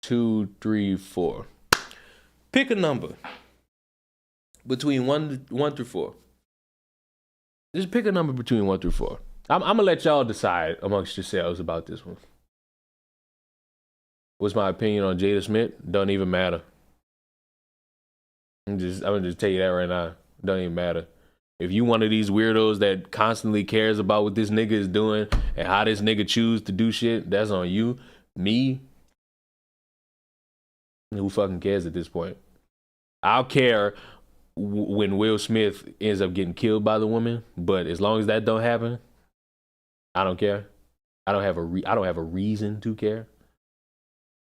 2, 3, 4. Pick a number between 1 through 4. Just pick a number between 1 through 4. I'm gonna let y'all decide amongst yourselves about this one. What's my opinion on Jada Smith? Don't even matter. I'm gonna just tell you that right now. Don't even matter. If you one of these weirdos that constantly cares about what this nigga is doing and how this nigga choose to do shit, that's on you. Me, who fucking cares at this point? I'll care when Will Smith ends up getting killed by the woman, but as long as that don't happen, I don't care. I don't have a reason to care.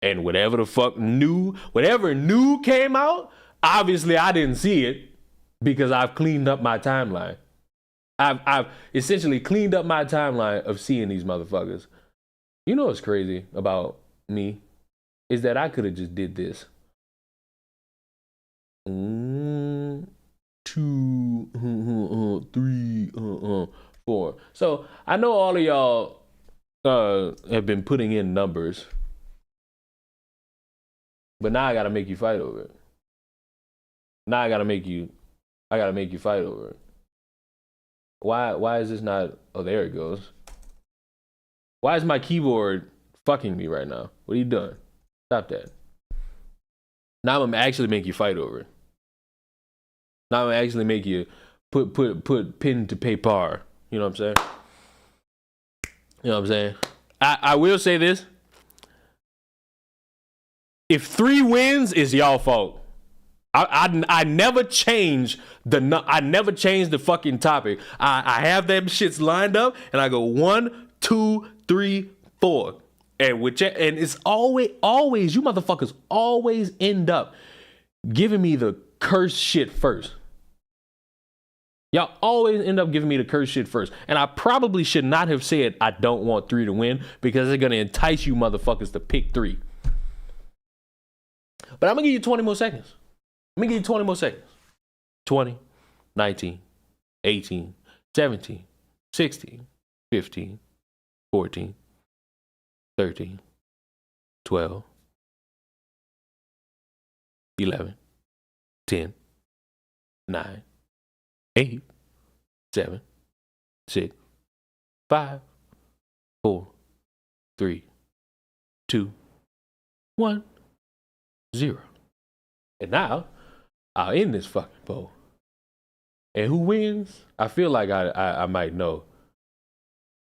And whatever the fuck whatever new came out, obviously I didn't see it because I've cleaned up my timeline. I've essentially cleaned up my timeline of seeing these motherfuckers. You know what's crazy about me is that I could have just did this. 1, 2, 3, 4. So I know all of y'all have been putting in numbers, but now I gotta make you fight over it. Now I gotta make you fight over it. Why is this not? Oh, there it goes. Why is my keyboard fucking me right now? What are you doing? Stop that. Now I'm gonna actually make you fight over it. Now I'm gonna actually make you put pen to paper. You know what I'm saying? You know what I'm saying? I will say this. If 3 wins, it's y'all fault. I never change the fucking topic. I have them shits lined up and I go 1, 2, 3, 4. And it's always you motherfuckers always end up giving me the cursed shit first. Y'all always end up giving me the cursed shit first. And I probably should not have said I don't want 3 to win because they're gonna entice you motherfuckers to pick 3. But I'm gonna give you 20 more seconds. 20, 19, 18, 17, 16, 15, 14, 13, 12, 11, 10, 9, 8, 7, 6, 5, 4, 3, 2, 1, 0. And now, I'll end this fucking poll. And who wins? I feel like I might know.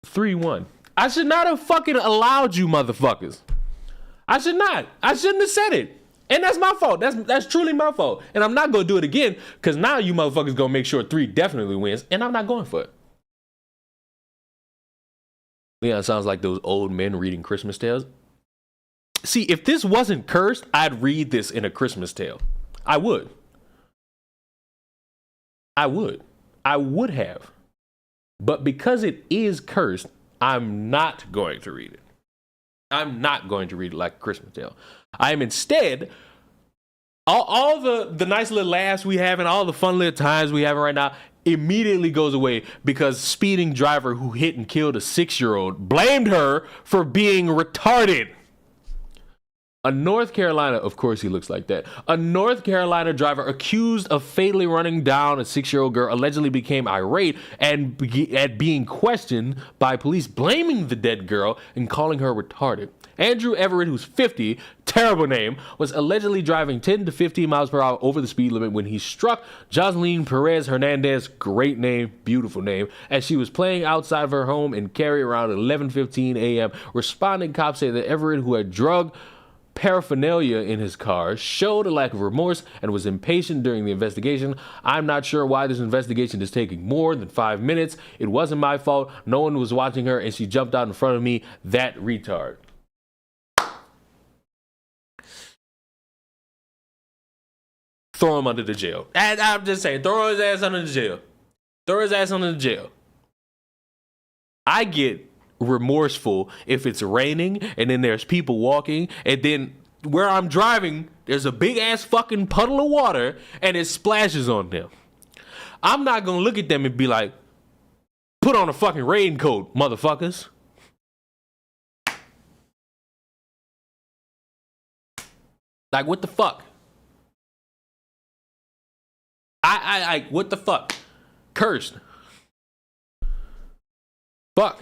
3-1. I should not have fucking allowed you motherfuckers. I should not. I shouldn't have said it. And that's my fault. That's truly my fault. And I'm not going to do it again because now you motherfuckers going to make sure 3 definitely wins. And I'm not going for it. Leon sounds like those old men reading Christmas tales. See, if this wasn't cursed, I'd read this in A Christmas Tale. I would. I would have. But because it is cursed, I'm not going to read it. I'm not going to read it like A Christmas Tale. I am instead, all the nice little laughs we have and all the fun little times we have right now immediately goes away because speeding driver who hit and killed a 6-year-old blamed her for being retarded. A North Carolina, of course he looks like that. A North Carolina driver accused of fatally running down a 6-year-old girl allegedly became irate and at being questioned by police, blaming the dead girl and calling her retarded. Andrew Everett, who's 50, terrible name, was allegedly driving 10 to 15 miles per hour over the speed limit when he struck Jocelyn Perez Hernandez, great name, beautiful name, as she was playing outside of her home in Cary around 11:15 a.m. Responding cops say that Everett, who had drug paraphernalia in his car, showed a lack of remorse and was impatient during the investigation. I'm not sure why this investigation is taking more than 5 minutes. It wasn't my fault. No one was watching her and she jumped out in front of me. That retard. Throw him under the jail. And I'm just saying, throw his ass under the jail. Throw his ass under the jail. I get remorseful if it's raining and then there's people walking and then where I'm driving there's a big ass fucking puddle of water and it splashes on them. I'm not gonna look at them and be like, put on a fucking raincoat, motherfuckers. Like, what the fuck? I what the fuck? Cursed. Fuck.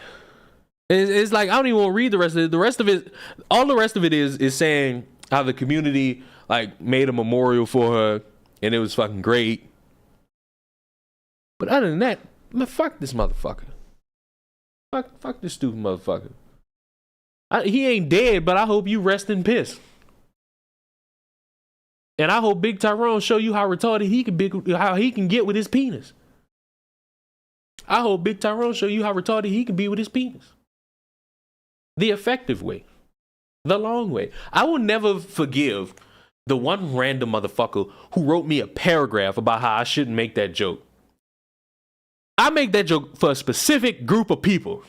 It's like, I don't even want to read the rest of it. The rest of it, all the rest of it is saying how the community like made a memorial for her and it was fucking great. But other than that, man, fuck this motherfucker. Fuck this stupid motherfucker. He ain't dead, but I hope you rest in piss. And I hope Big Tyrone show you how retarded how he can get with his penis. I hope Big Tyrone show you how retarded he can be with his penis. The effective way. The long way. I will never forgive the one random motherfucker who wrote me a paragraph about how I shouldn't make that joke. I make that joke for a specific group of people.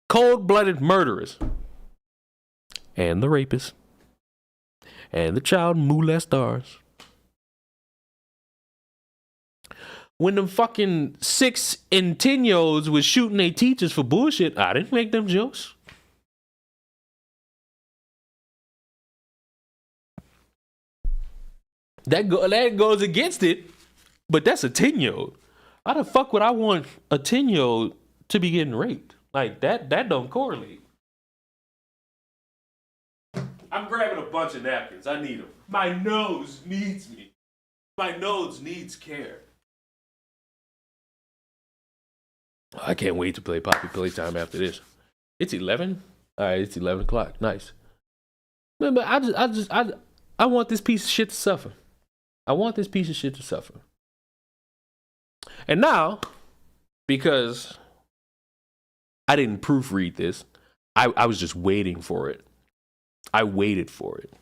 Cold-blooded murderers. And the rapists. And the child molesters. When them fucking 6 and 10-year-olds was shooting their teachers for bullshit, I didn't make them jokes. That goes against it, but that's a 10-year-old. How the fuck would I want a 10-year-old to be getting raped? Like, that don't correlate. I'm grabbing a bunch of napkins. I need them. My nose needs me. My nose needs care. I can't wait to play Poppy Playtime after this. It's 11? All right, it's 11 o'clock. Nice. But I want this piece of shit to suffer. I want this piece of shit to suffer. And now, because I didn't proofread this, I was just waiting for it. I waited for it.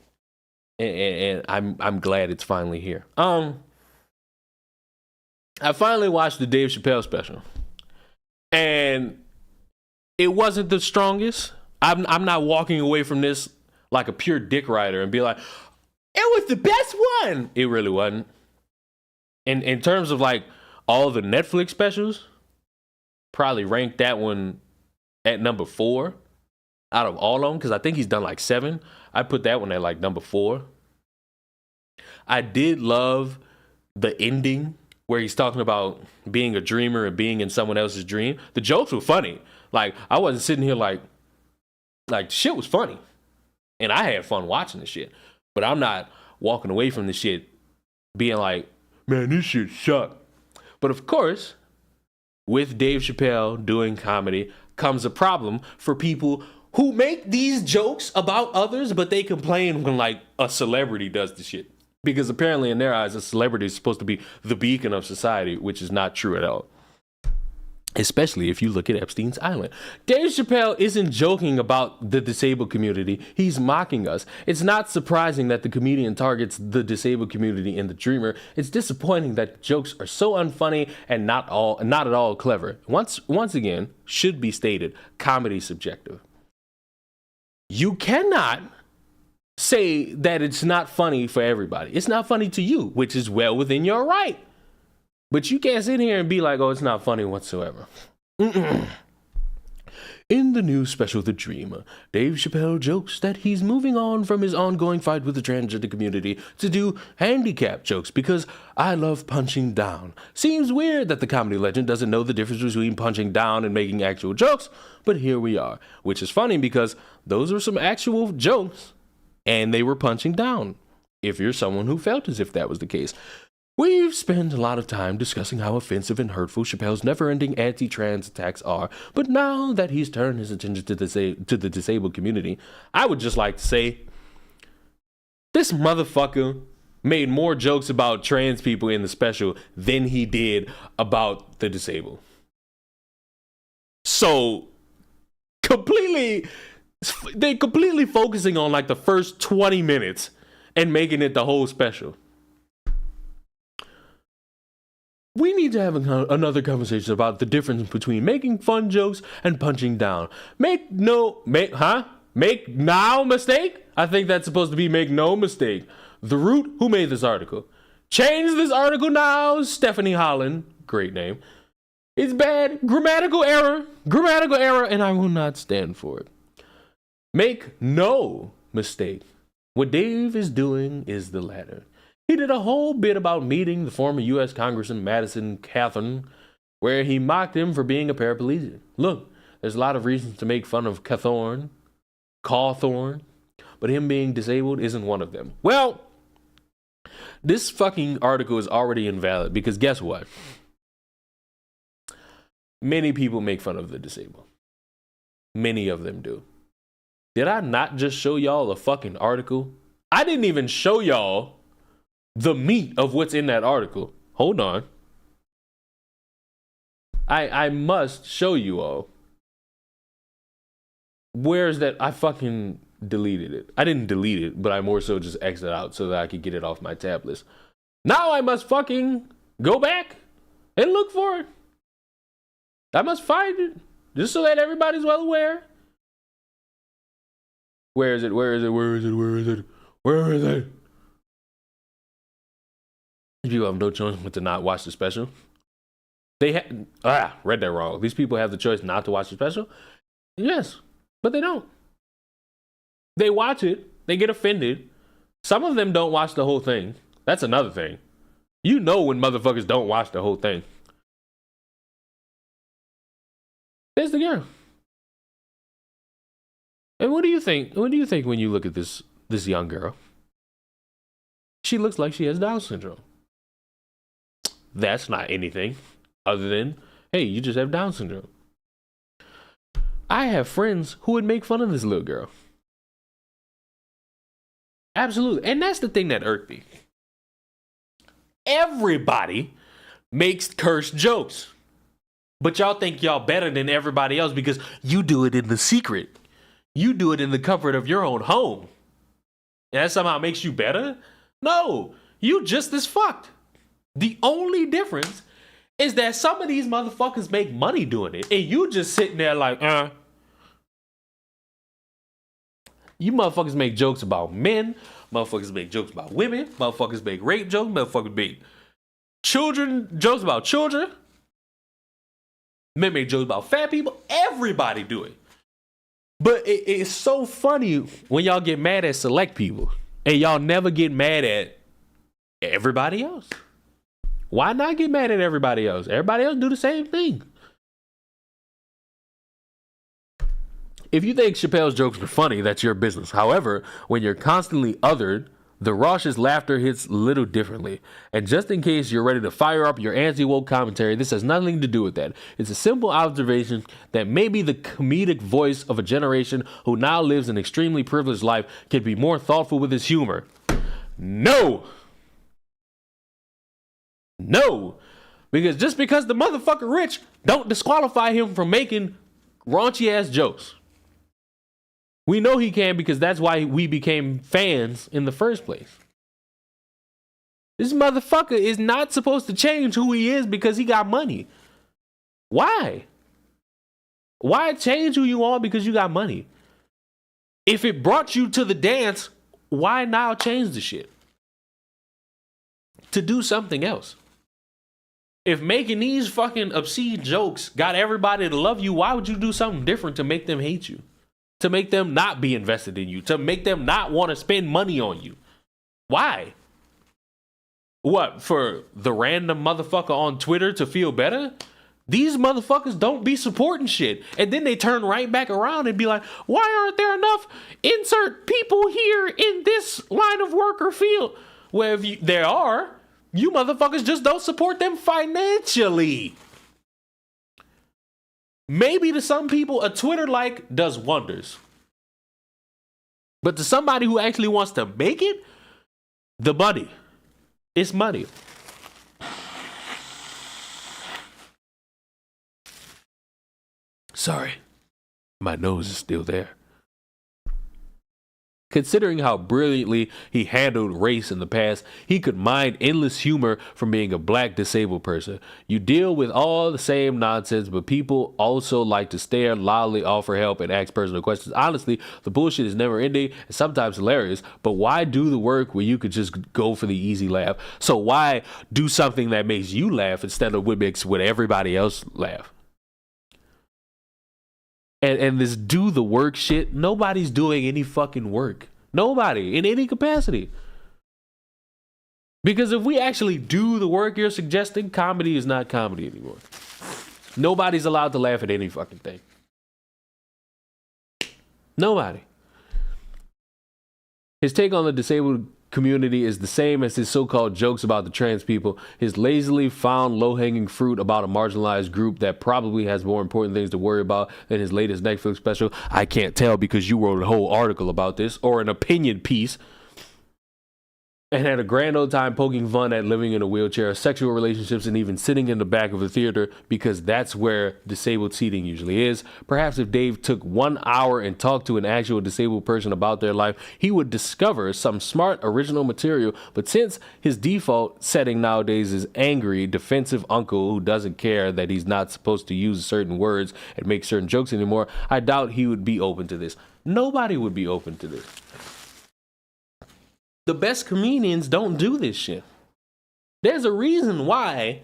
And I'm glad it's finally here. I finally watched the Dave Chappelle special. And it wasn't the strongest. I'm not walking away from this like a pure dick rider and be like, it was the best one. It really wasn't. In terms of like all the Netflix specials, probably ranked that one at number 4 out of all of them, because I think he's done like 7. I put that one at like number 4. I did love the ending where he's talking about being a dreamer and being in someone else's dream. The jokes were funny. Like, I wasn't sitting here like shit was funny. And I had fun watching the shit. But I'm not walking away from the shit being like, man, this shit sucked. But of course, with Dave Chappelle doing comedy comes a problem for people who make these jokes about others, but they complain when like a celebrity does the shit. Because apparently in their eyes, a celebrity is supposed to be the beacon of society, which is not true at all. especially if you look at Epstein's Island. Dave Chappelle isn't joking about the disabled community. He's mocking us. It's not surprising that the comedian targets the disabled community in The Dreamer. It's disappointing that jokes are so unfunny and not at all clever. Once again, should be stated, comedy subjective. You cannot say that it's not funny for everybody. It's not funny to you, which is well within your right. But you can't sit here and be like, oh, it's not funny whatsoever. In the new special The Dreamer, Dave Chappelle jokes that he's moving on from his ongoing fight with the transgender community to do handicap jokes because I love punching down. Seems weird that the comedy legend doesn't know the difference between punching down and making actual jokes, but here we are. Which is funny because those were some actual jokes and they were punching down, if you're someone who felt as if that was the case. We've spent a lot of time discussing how offensive and hurtful Chappelle's never-ending anti-trans attacks are, but now that he's turned his attention to the disabled community, I would just like to say, this motherfucker made more jokes about trans people in the special than he did about the disabled. So, they completely focusing on like the first 20 minutes and making it the whole special. We need to have another conversation about the difference between making fun jokes and punching down. Make no mistake? I think that's supposed to be make no mistake. The Root, who made this article? Change this article now, Stephanie Holland. Great name. It's bad. Grammatical error, and I will not stand for it. Make no mistake. What Dave is doing is the latter. He did a whole bit about meeting the former U.S. Congressman Madison Cawthorn, where he mocked him for being a paraplegic. Look, there's a lot of reasons to make fun of Cawthorn, but him being disabled isn't one of them. Well, this fucking article is already invalid because guess what? Many people make fun of the disabled. Many of them do. Did I not just show y'all a fucking article? I didn't even show y'all the meat of what's in that article. Hold on. I must show you all. Where's that? I fucking deleted it. I didn't delete it, but I more so just exited out so that I could get it off my tab list. Now I must fucking go back and look for it. I must find it just so that everybody's well aware. Where is it? People have no choice but to not watch the special. Read that wrong. These people have the choice not to watch the special? Yes, but they don't. They watch it. They get offended. Some of them don't watch the whole thing. That's another thing. You know when motherfuckers don't watch the whole thing. There's the girl. And what do you think? What do you think when you look at this young girl? She looks like she has Down syndrome. That's not anything other than, hey, you just have Down syndrome. I have friends who would make fun of this little girl. Absolutely. And that's the thing that irked me. Everybody makes cursed jokes. But y'all think y'all better than everybody else because you do it in the secret. You do it in the comfort of your own home. And that somehow makes you better? No, you just as fucked. The only difference is that some of these motherfuckers make money doing it. And you just sitting there like, You motherfuckers make jokes about men. Motherfuckers make jokes about women. Motherfuckers make rape jokes. Motherfuckers make jokes about children. Men make jokes about fat people. Everybody do it. But it's so funny when y'all get mad at select people. And y'all never get mad at everybody else. Why not get mad at everybody else? Everybody else do the same thing. If you think Chappelle's jokes are funny, that's your business. However, when you're constantly othered, the raucous laughter hits a little differently. And just in case you're ready to fire up your anti-woke commentary, this has nothing to do with that. It's a simple observation that maybe the comedic voice of a generation who now lives an extremely privileged life can be more thoughtful with his humor. No! Because just because the motherfucker rich don't disqualify him from making raunchy ass jokes. We know he can because that's why we became fans in the first place. This motherfucker is not supposed to change who he is because he got money. Why? Why change who you are because you got money? If it brought you to the dance, why now change the shit? To do something else. If making these fucking obscene jokes got everybody to love you, why would you do something different to make them hate you? To make them not be invested in you? To make them not want to spend money on you? Why? What, for the random motherfucker on Twitter to feel better? These motherfuckers don't be supporting shit. And then they turn right back around and be like, why aren't there enough insert people here in this line of work or field? Well, if there are, you motherfuckers just don't support them financially. Maybe to some people, a Twitter like does wonders. But to somebody who actually wants to make it, the money. It's money. Sorry, my nose is still there. Considering how brilliantly he handled race in the past, he could mine endless humor from being a black disabled person. You deal with all the same nonsense, but people also like to stare, loudly offer help, and ask personal questions. Honestly, the bullshit is never ending and sometimes hilarious, but why do the work where you could just go for the easy laugh? So why do something that makes you laugh instead of what makes everybody else laugh? And this do the work shit, nobody's doing any fucking work. Nobody in any capacity. Because if we actually do the work you're suggesting, comedy is not comedy anymore. Nobody's allowed to laugh at any fucking thing. Nobody. His take on the disabled community is the same as his so-called jokes about the trans people. His lazily found low-hanging fruit about a marginalized group that probably has more important things to worry about than his latest Netflix special. I can't tell because you wrote a whole article about this, or an opinion piece, and had a grand old time poking fun at living in a wheelchair, sexual relationships, and even sitting in the back of a theater because that's where disabled seating usually is. Perhaps if Dave took 1 hour and talked to an actual disabled person about their life, he would discover some smart original material. But since his default setting nowadays is angry, defensive uncle who doesn't care that he's not supposed to use certain words and make certain jokes anymore, I doubt he would be open to this. Nobody would be open to this. The best comedians don't do this shit. There's a reason why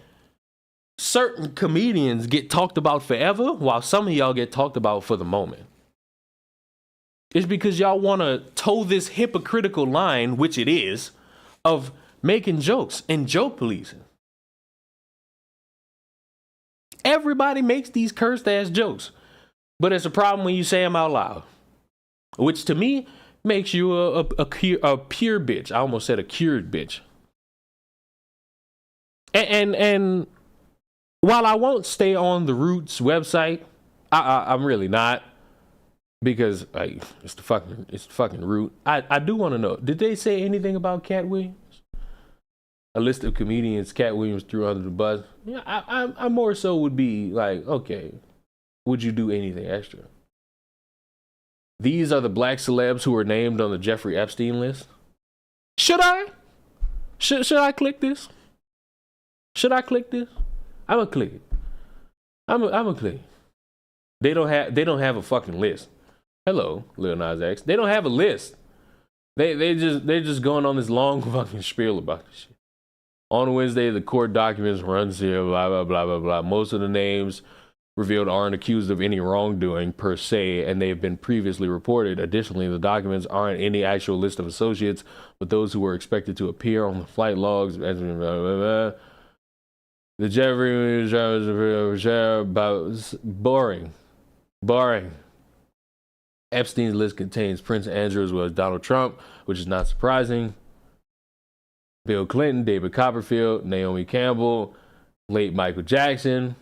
certain comedians get talked about forever while some of y'all get talked about for the moment. It's because y'all want to toe this hypocritical line, which it is, of making jokes and joke policing. Everybody makes these cursed ass jokes, but it's a problem when you say them out loud, which to me makes you a pure bitch. I almost said a cured bitch. And while I won't stay on the Roots website, I'm really not, because like it's the fucking Root. I do want to know, did they say anything about Katt Williams? A list of comedians Katt Williams threw under the bus. Yeah, I more so would be like, okay, would you do anything extra? These are the black celebs who were named on the Jeffrey Epstein list. Should I? Should I click this? Should I click this? I'm gonna click it. I'm gonna click it. They don't have a fucking list. Hello, Lil Nas X. They don't have a list. They're just going on this long fucking spiel about this shit. On Wednesday, the court documents runs here, blah blah blah blah blah. Most of the names revealed aren't accused of any wrongdoing per se, and they have been previously reported. Additionally, the documents aren't any actual list of associates, but those who were expected to appear on the flight logs. Blah, blah, blah. The Jeffrey boring. Epstein's list contains Prince Andrew as well as Donald Trump, which is not surprising. Bill Clinton, David Copperfield, Naomi Campbell, late Michael Jackson.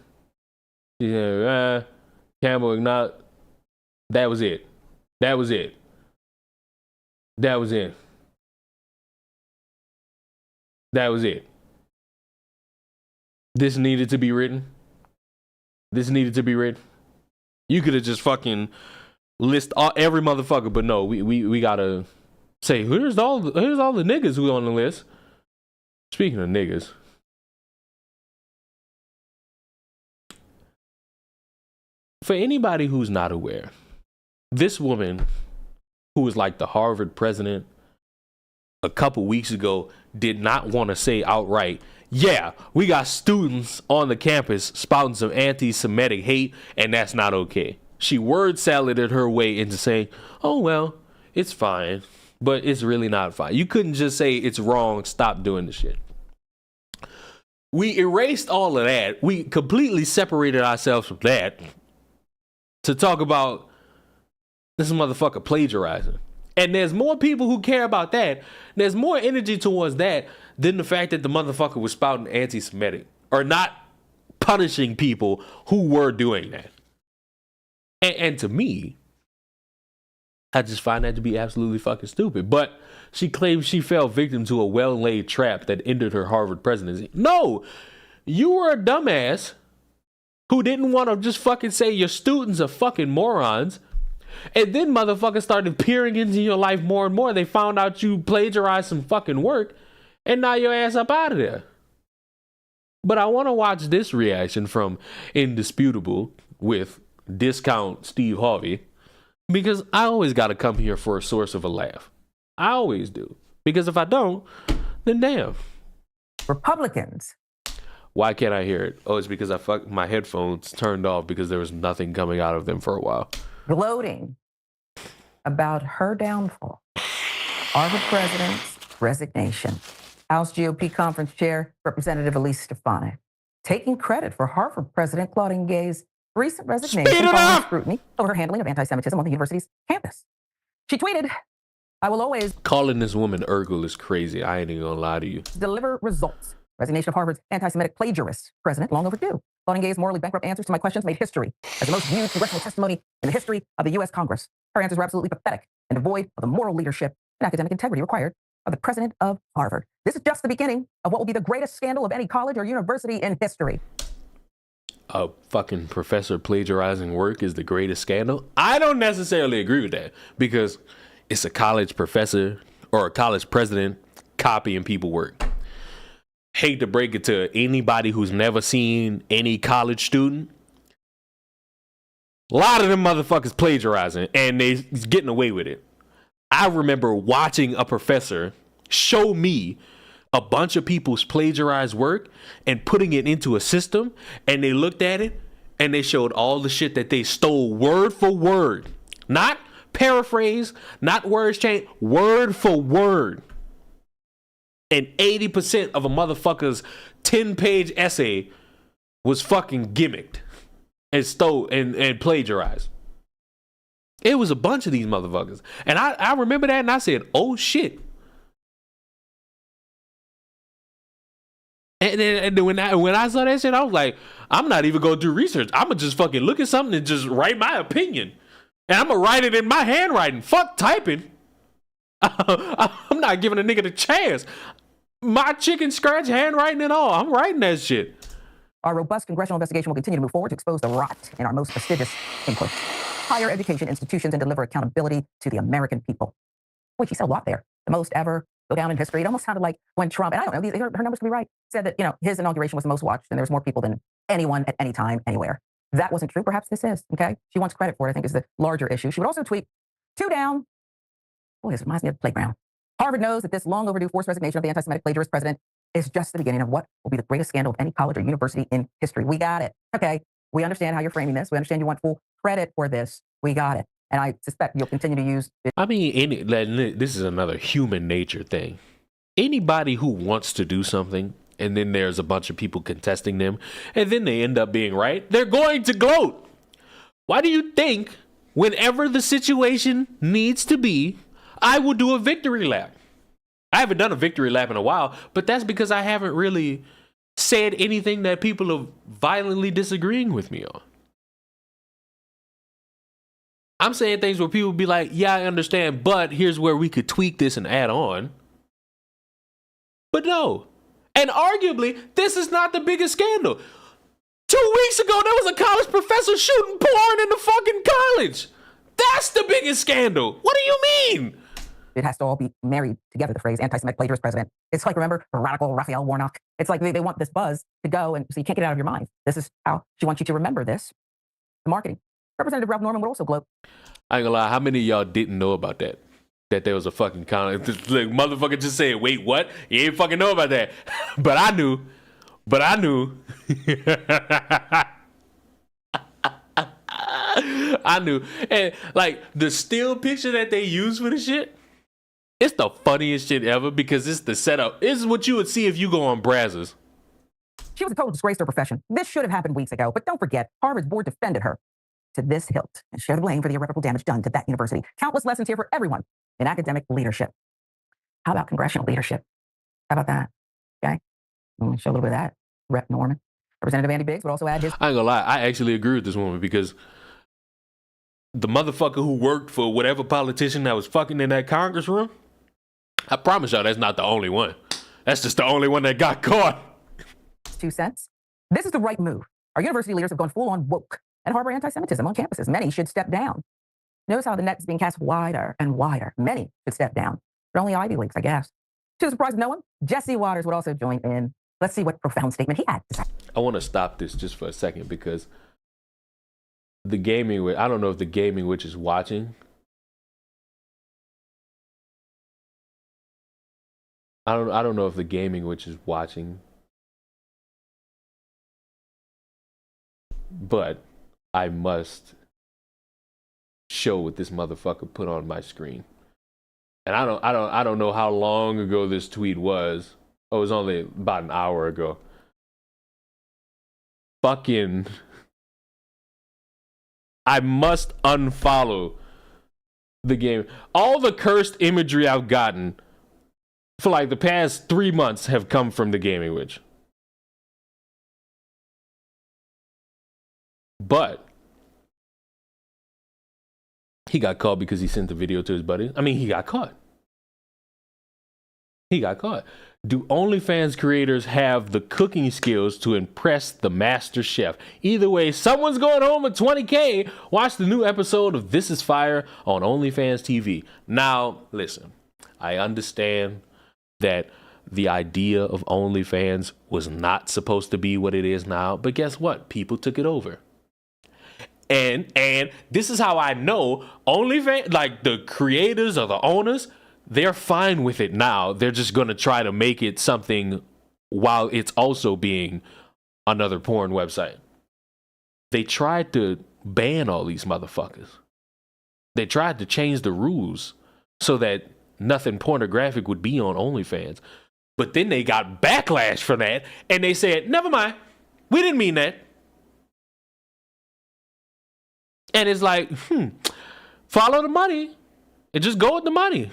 Campbell acknowledged. That was it. That was it. That was it. That was it. This needed to be written. This needed to be written. You could have just fucking list every motherfucker, but no, we gotta say here's all the niggas who on the list. Speaking of niggas, for anybody who's not aware, this woman who was like the Harvard president a couple weeks ago did not want to say outright, yeah, we got students on the campus spouting some anti-Semitic hate, and that's not okay. She word saladed her way into saying, oh, well, it's fine, but it's really not fine. You couldn't just say it's wrong, stop doing the shit. We erased all of that. We completely separated ourselves from that to talk about this motherfucker plagiarizing. And there's more people who care about that. There's more energy towards that than the fact that the motherfucker was spouting anti-Semitic or not punishing people who were doing that. And to me, I just find that to be absolutely fucking stupid. But she claims she fell victim to a well-laid trap that ended her Harvard presidency. No, you were a dumbass who didn't want to just fucking say your students are fucking morons. And then motherfuckers started peering into your life more and more. They found out you plagiarized some fucking work, and now your ass up out of there. But I want to watch this reaction from Indisputable with Discount Steve Harvey, because I always got to come here for a source of a laugh. I always do. Because if I don't, then damn. Republicans. Why can't I hear it? Oh, it's because my headphones turned off because there was nothing coming out of them for a while. Gloating about her downfall. Harvard president's resignation. House GOP conference chair, Representative Elise Stefanik, taking credit for Harvard President Claudine Gay's recent resignation following scrutiny over her handling of anti-Semitism on the university's campus. She tweeted, I will always calling this woman Urkel is crazy. I ain't even gonna lie to you. Deliver results. Resignation of Harvard's anti-Semitic plagiarist president, long overdue. Claudine Gay's morally bankrupt answers to my questions made history as the most viewed congressional testimony in the history of the U.S. Congress. Her answers were absolutely pathetic and devoid of the moral leadership and academic integrity required of the president of Harvard. This is just the beginning of what will be the greatest scandal of any college or university in history. A fucking professor plagiarizing work is the greatest scandal? I don't necessarily agree with that, because it's a college professor or a college president copying people's work. Hate to break it to anybody who's never seen any college student. A lot of them motherfuckers plagiarizing, and they getting away with it. I remember watching a professor show me a bunch of people's plagiarized work and putting it into a system, and they looked at it and they showed all the shit that they stole word for word. Not paraphrase, not words change, word for word. And 80% of a motherfucker's 10-page essay was fucking gimmicked and stole and plagiarized. It was a bunch of these motherfuckers. And I remember that, and I said, oh shit. And then when I saw that shit, I was like, I'm not even going to do research. I'm going to just fucking look at something and just write my opinion. And I'm going to write it in my handwriting. Fuck typing. I'm not giving a nigga the chance. My chicken scratch handwriting and all. I'm writing that shit. Our robust congressional investigation will continue to move forward to expose the rot in our most prestigious input. Higher education institutions and deliver accountability to the American people. Boy, she said a lot there. The most ever go down in history. It almost sounded like when Trump, and I don't know, her numbers could be right, said that, his inauguration was the most watched and there was more people than anyone at any time, anywhere. That wasn't true. Perhaps this is, okay? She wants credit for it, I think, is the larger issue. She would also tweet, 2 down. Boy, this reminds me of the playground. Harvard knows that this long overdue forced resignation of the anti-Semitic plagiarist president is just the beginning of what will be the greatest scandal of any college or university in history. We got it. Okay. We understand how you're framing this. We understand you want full credit for this. We got it. And I suspect you'll continue to use it. I mean, this is another human nature thing. Anybody who wants to do something and then there's a bunch of people contesting them and then they end up being right, they're going to gloat. Why do you think whenever the situation needs to be, I will do a victory lap? I haven't done a victory lap in a while, but that's because I haven't really said anything that people are violently disagreeing with me on. I'm saying things where people be like, yeah, I understand, but here's where we could tweak this and add on. But no. And arguably, this is not the biggest scandal. 2 weeks ago, there was a college professor shooting porn in the fucking college. That's the biggest scandal. What do you mean? It has to all be married together, the phrase anti-Semitic plagiarist president. It's like, remember, radical Raphael Warnock? It's like they want this buzz to go, and so you can't get it out of your mind. This is how she wants you to remember this. The marketing. Representative Ralph Norman would also gloat. I ain't gonna lie, how many of y'all didn't know about that? That there was a fucking college. Like, motherfucker just said, wait, what? You ain't fucking know about that. But I knew. I knew. And like the still picture that they use for the shit, it's the funniest shit ever because it's the setup. This is what you would see if you go on Brazzers. She was a total disgrace to her profession. This should have happened weeks ago, but don't forget, Harvard's board defended her to this hilt and shared the blame for the irreparable damage done to that university. Countless lessons here for everyone in academic leadership. How about congressional leadership? How about that? Okay. Show a little bit of that. Rep Norman. Representative Andy Biggs would also add his. I ain't gonna lie, I actually agree with this woman because the motherfucker who worked for whatever politician that was fucking in that Congress room, I promise y'all that's not the only one. That's just the only one that got caught. 2 cents. This is the right move. Our university leaders have gone full on woke and harbor anti-Semitism on campuses. Many should step down. Notice how the net is being cast wider and wider. Many should step down, but only Ivy Leagues, I guess. To the surprise of no one, Jesse Waters would also join in. Let's see what profound statement he had to say. I want to stop this just for a second because the gaming witch, I don't know if the gaming witch is watching. I don't know if the gaming witch is watching. But I must show what this motherfucker put on my screen. And I don't know how long ago this tweet was. Oh, it was only about an hour ago. Fucking I must unfollow the game. All the cursed imagery I've gotten for like the past 3 months have come from the gaming witch. But he got caught because he sent the video to his buddy. I mean, he got caught. He got caught. Do OnlyFans creators have the cooking skills to impress the master chef? Either way, someone's going home with 20K. Watch the new episode of This Is Fire on OnlyFans TV. Now, listen, I understand that the idea of OnlyFans was not supposed to be what it is now, but guess what? People took it over. And this is how I know OnlyFans, like the creators or the owners, they're fine with it now. They're just going to try to make it something while it's also being another porn website. They tried to ban all these motherfuckers. They tried to change the rules so that nothing pornographic would be on OnlyFans. But then they got backlash for that and they said, never mind, we didn't mean that. And it's like, follow the money and just go with the money.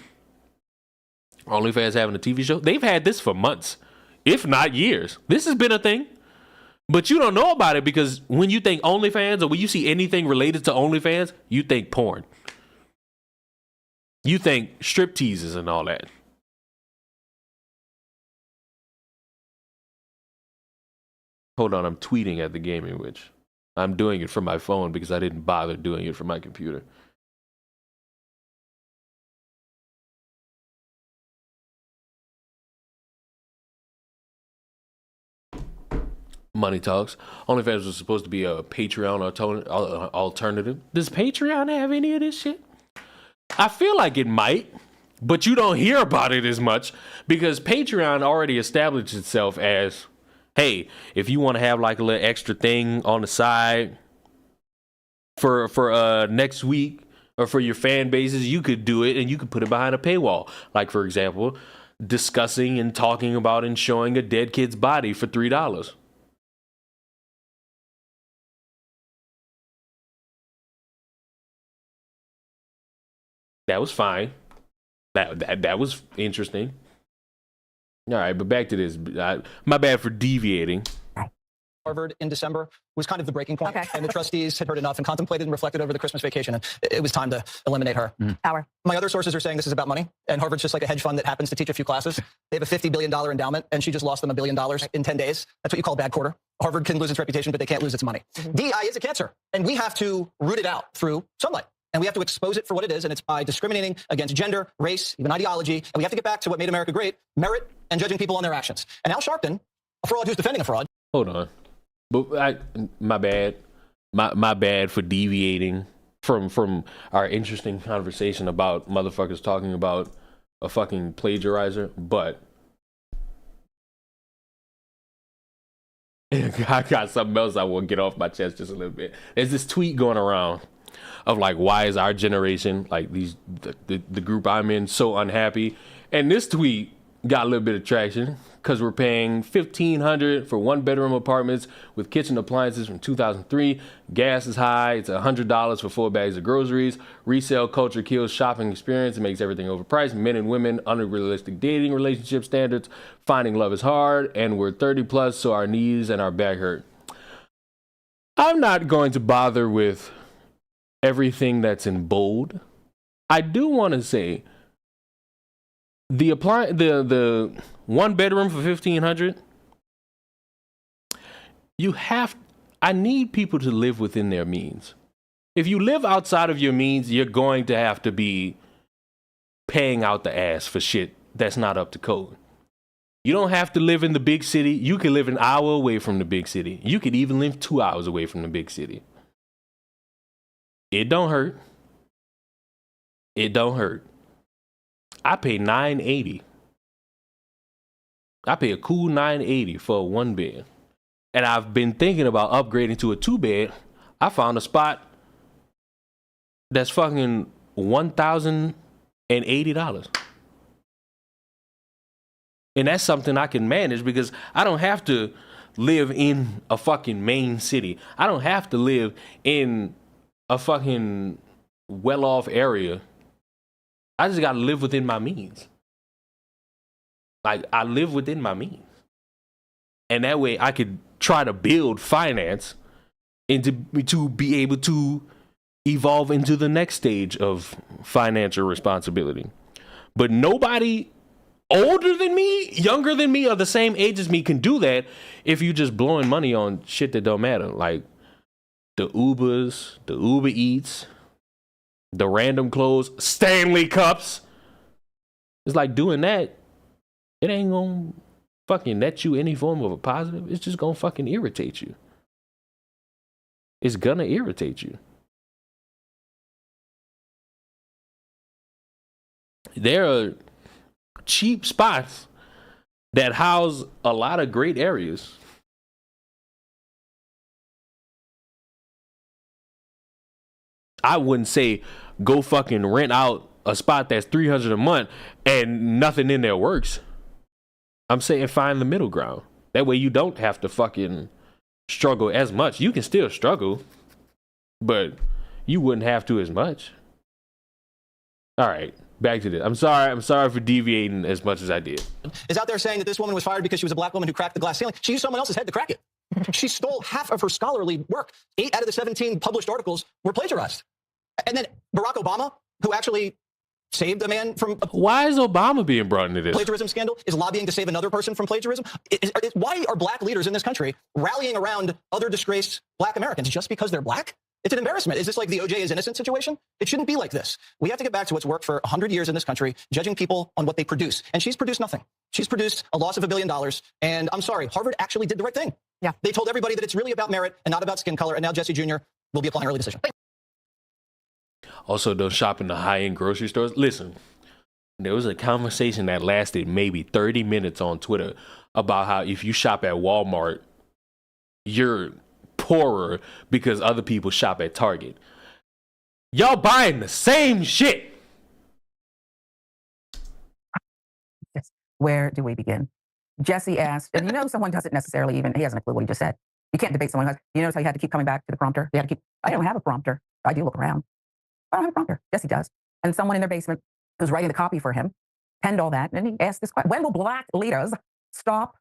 OnlyFans having a TV show. They've had this for months, if not years. This has been a thing. But you don't know about it because when you think OnlyFans or when you see anything related to OnlyFans, you think porn. You think strip teases and all that. Hold on, I'm tweeting at the gaming witch. I'm doing it from my phone because I didn't bother doing it from my computer. Money talks. OnlyFans was supposed to be a Patreon alternative. Does Patreon have any of this shit? I feel like it might, but you don't hear about it as much because Patreon already established itself as, hey, if you want to have like a little extra thing on the side for next week or for your fan bases, you could do it and you could put it behind a paywall. Like, for example, discussing and talking about and showing a dead kid's body for $3. That was fine. That was interesting. All right, but back to this. My bad for deviating. Harvard in December was kind of the breaking point. And the trustees had heard enough and contemplated and reflected over the Christmas vacation. And it was time to eliminate her. My other sources are saying this is about money. And Harvard's just like a hedge fund that happens to teach a few classes. They have a $50 billion endowment, and she just lost them $1 billion in 10 days. That's what you call a bad quarter. Harvard can lose its reputation, but they can't lose its money. DEI is a cancer, and we have to root it out through sunlight. And we have to expose it for what it is, and it's by discriminating against gender, race, even ideology. And we have to get back to what made America great, merit, and judging people on their actions. And Al Sharpton, a fraud who's defending a fraud. Hold on. But my bad. My bad for deviating from our interesting conversation about motherfuckers talking about a fucking plagiarizer. But I got something else I want to get off my chest just a little bit. There's this tweet going around of like, why is our generation, like the group I'm in, so unhappy? And this tweet got a little bit of traction because we're paying $1,500 for 1-bedroom apartments with kitchen appliances from 2003. Gas is high. It's $100 for 4 bags of groceries. Resale culture kills shopping experience and makes everything overpriced. Men and women unrealistic dating relationship standards. Finding love is hard, and we're 30 plus, so our knees and our back hurt. I'm not going to bother with everything that's in bold. I do want to say the 1-bedroom for $1,500. I need people to live within their means. If you live outside of your means, you're going to have to be paying out the ass for shit that's not up to code. You don't have to live in the big city. You can live an hour away from the big city. You could even live 2 hours away from the big city. It don't hurt. It don't hurt. I pay $980. I pay a cool $980 for a 1-bed. And I've been thinking about upgrading to a 2-bed. I found a spot that's fucking $1,080. And that's something I can manage because I don't have to live in a fucking main city. I don't have to live in a fucking well-off area. I just got to live within my means. Like, I live within my means. And that way I could try to build finance to be able to evolve into the next stage of financial responsibility. But nobody older than me, younger than me, or the same age as me can do that if you just blowing money on shit that don't matter. Like the Ubers, the Uber Eats, the random clothes, Stanley cups. It's like doing that, it ain't gonna fucking net you any form of a positive. It's just gonna fucking irritate you. It's gonna irritate you. There are cheap spots that house a lot of great areas. I wouldn't say go fucking rent out a spot that's $300 a month and nothing in there works. I'm saying find the middle ground. That way you don't have to fucking struggle as much. You can still struggle, but you wouldn't have to as much. All right, back to this. I'm sorry for deviating as much as I did. Is out there saying that this woman was fired because she was a black woman who cracked the glass ceiling. She used someone else's head to crack it. She stole half of her scholarly work. 8 out of the 17 published articles were plagiarized. And then Barack Obama, who actually saved a man from a Why is Obama being brought into this? plagiarism scandal, is lobbying to save another person from plagiarism. Why are black leaders in this country rallying around other disgraced black Americans just because they're black? It's an embarrassment. Is this like the OJ is innocent situation? It shouldn't be like this. We have to get back to what's worked for 100 years in this country, judging people on what they produce. And she's produced nothing. She's produced a loss of $1 billion. And I'm sorry, Harvard actually did the right thing. Yeah. They told everybody that it's really about merit and not about skin color. And now Jesse Jr. will be applying early decision. Also, don't shop in the high-end grocery stores. Listen, there was a conversation that lasted maybe 30 minutes on Twitter about how if you shop at Walmart, you're poorer because other people shop at Target. Y'all buying the same shit. Yes. Where do we begin? Jesse asked, and someone doesn't necessarily even, he hasn't a clue what he just said. You can't debate someone. You notice how you had to keep coming back to the prompter? I don't have a prompter. I do look around. I don't have a prompter. Jesse does. And someone in their basement who's writing the copy for him penned all that. And he asked this question: when will black leaders stop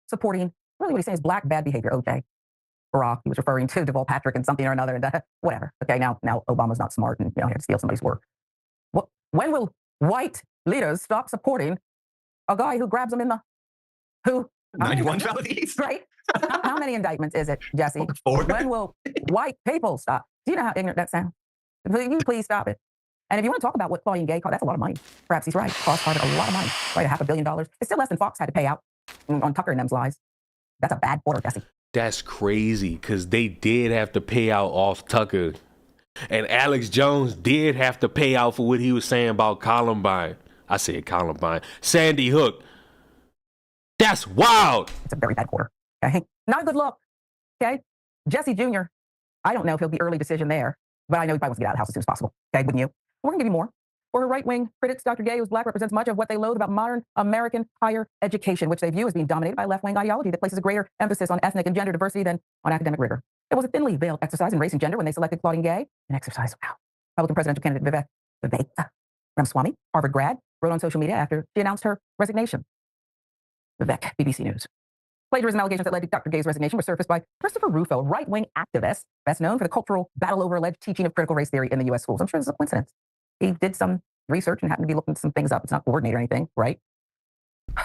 supporting, really what he's saying is black bad behavior, OJ? Barack. He was referring to Deval Patrick and something or another, and whatever. Okay, now Obama's not smart, and he had to steal somebody's work. When will white leaders stop supporting a guy who grabs them in the 91 felonies, right? How many indictments is it, Jesse? 4. When will white people stop? Do you know how ignorant that sounds? Will you please stop it? And if you want to talk about what Claudine Gay cost, that's a lot of money. Perhaps he's right. Cost Harvard a lot of money, right? $500 million. It's still less than Fox had to pay out on Tucker and them's lies. That's a bad quarter, Jesse. That's crazy, because they did have to pay out off Tucker. And Alex Jones did have to pay out for what he was saying about Columbine. I said Columbine. Sandy Hook. That's wild. It's a very bad quarter. Okay? Not a good look. Okay? Jesse Jr., I don't know if he'll be early decision there, but I know he probably wants to get out of the house as soon as possible. Okay, wouldn't you? We're going to give you more. For her right-wing critics, Dr. Gay, who's black, represents much of what they loathe about modern American higher education, which they view as being dominated by a left-wing ideology that places a greater emphasis on ethnic and gender diversity than on academic rigor. It was a thinly veiled exercise in race and gender when they selected Claudine Gay, an exercise, wow. Republican presidential candidate Vivek Ramaswamy, Harvard grad, wrote on social media after she announced her resignation. Vivek, BBC News. Plagiarism allegations that led to Dr. Gay's resignation were surfaced by Christopher Rufo, a right-wing activist, best known for the cultural battle over alleged teaching of critical race theory in the U.S. schools. I'm sure this is a coincidence. He did some research and happened to be looking some things up. It's not coordinated or anything, right?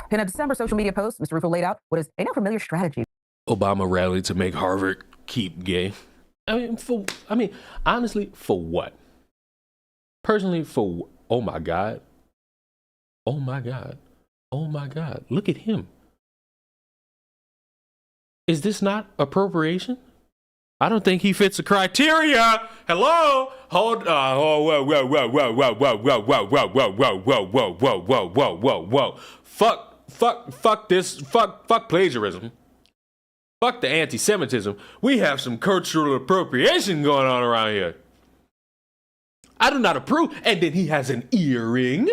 In a December social media post, Mr. Rufo laid out what is a now familiar strategy. Obama rallied to make Harvard keep Gay. Honestly, for what? Personally, for oh my God. Oh my God. Oh my God. Look at him. Is this not appropriation? I don't think he fits the criteria. Hello? Hold whoa. Fuck this. Fuck plagiarism. Fuck the anti-Semitism. We have some cultural appropriation going on around here. I do not approve. And then he has an earring.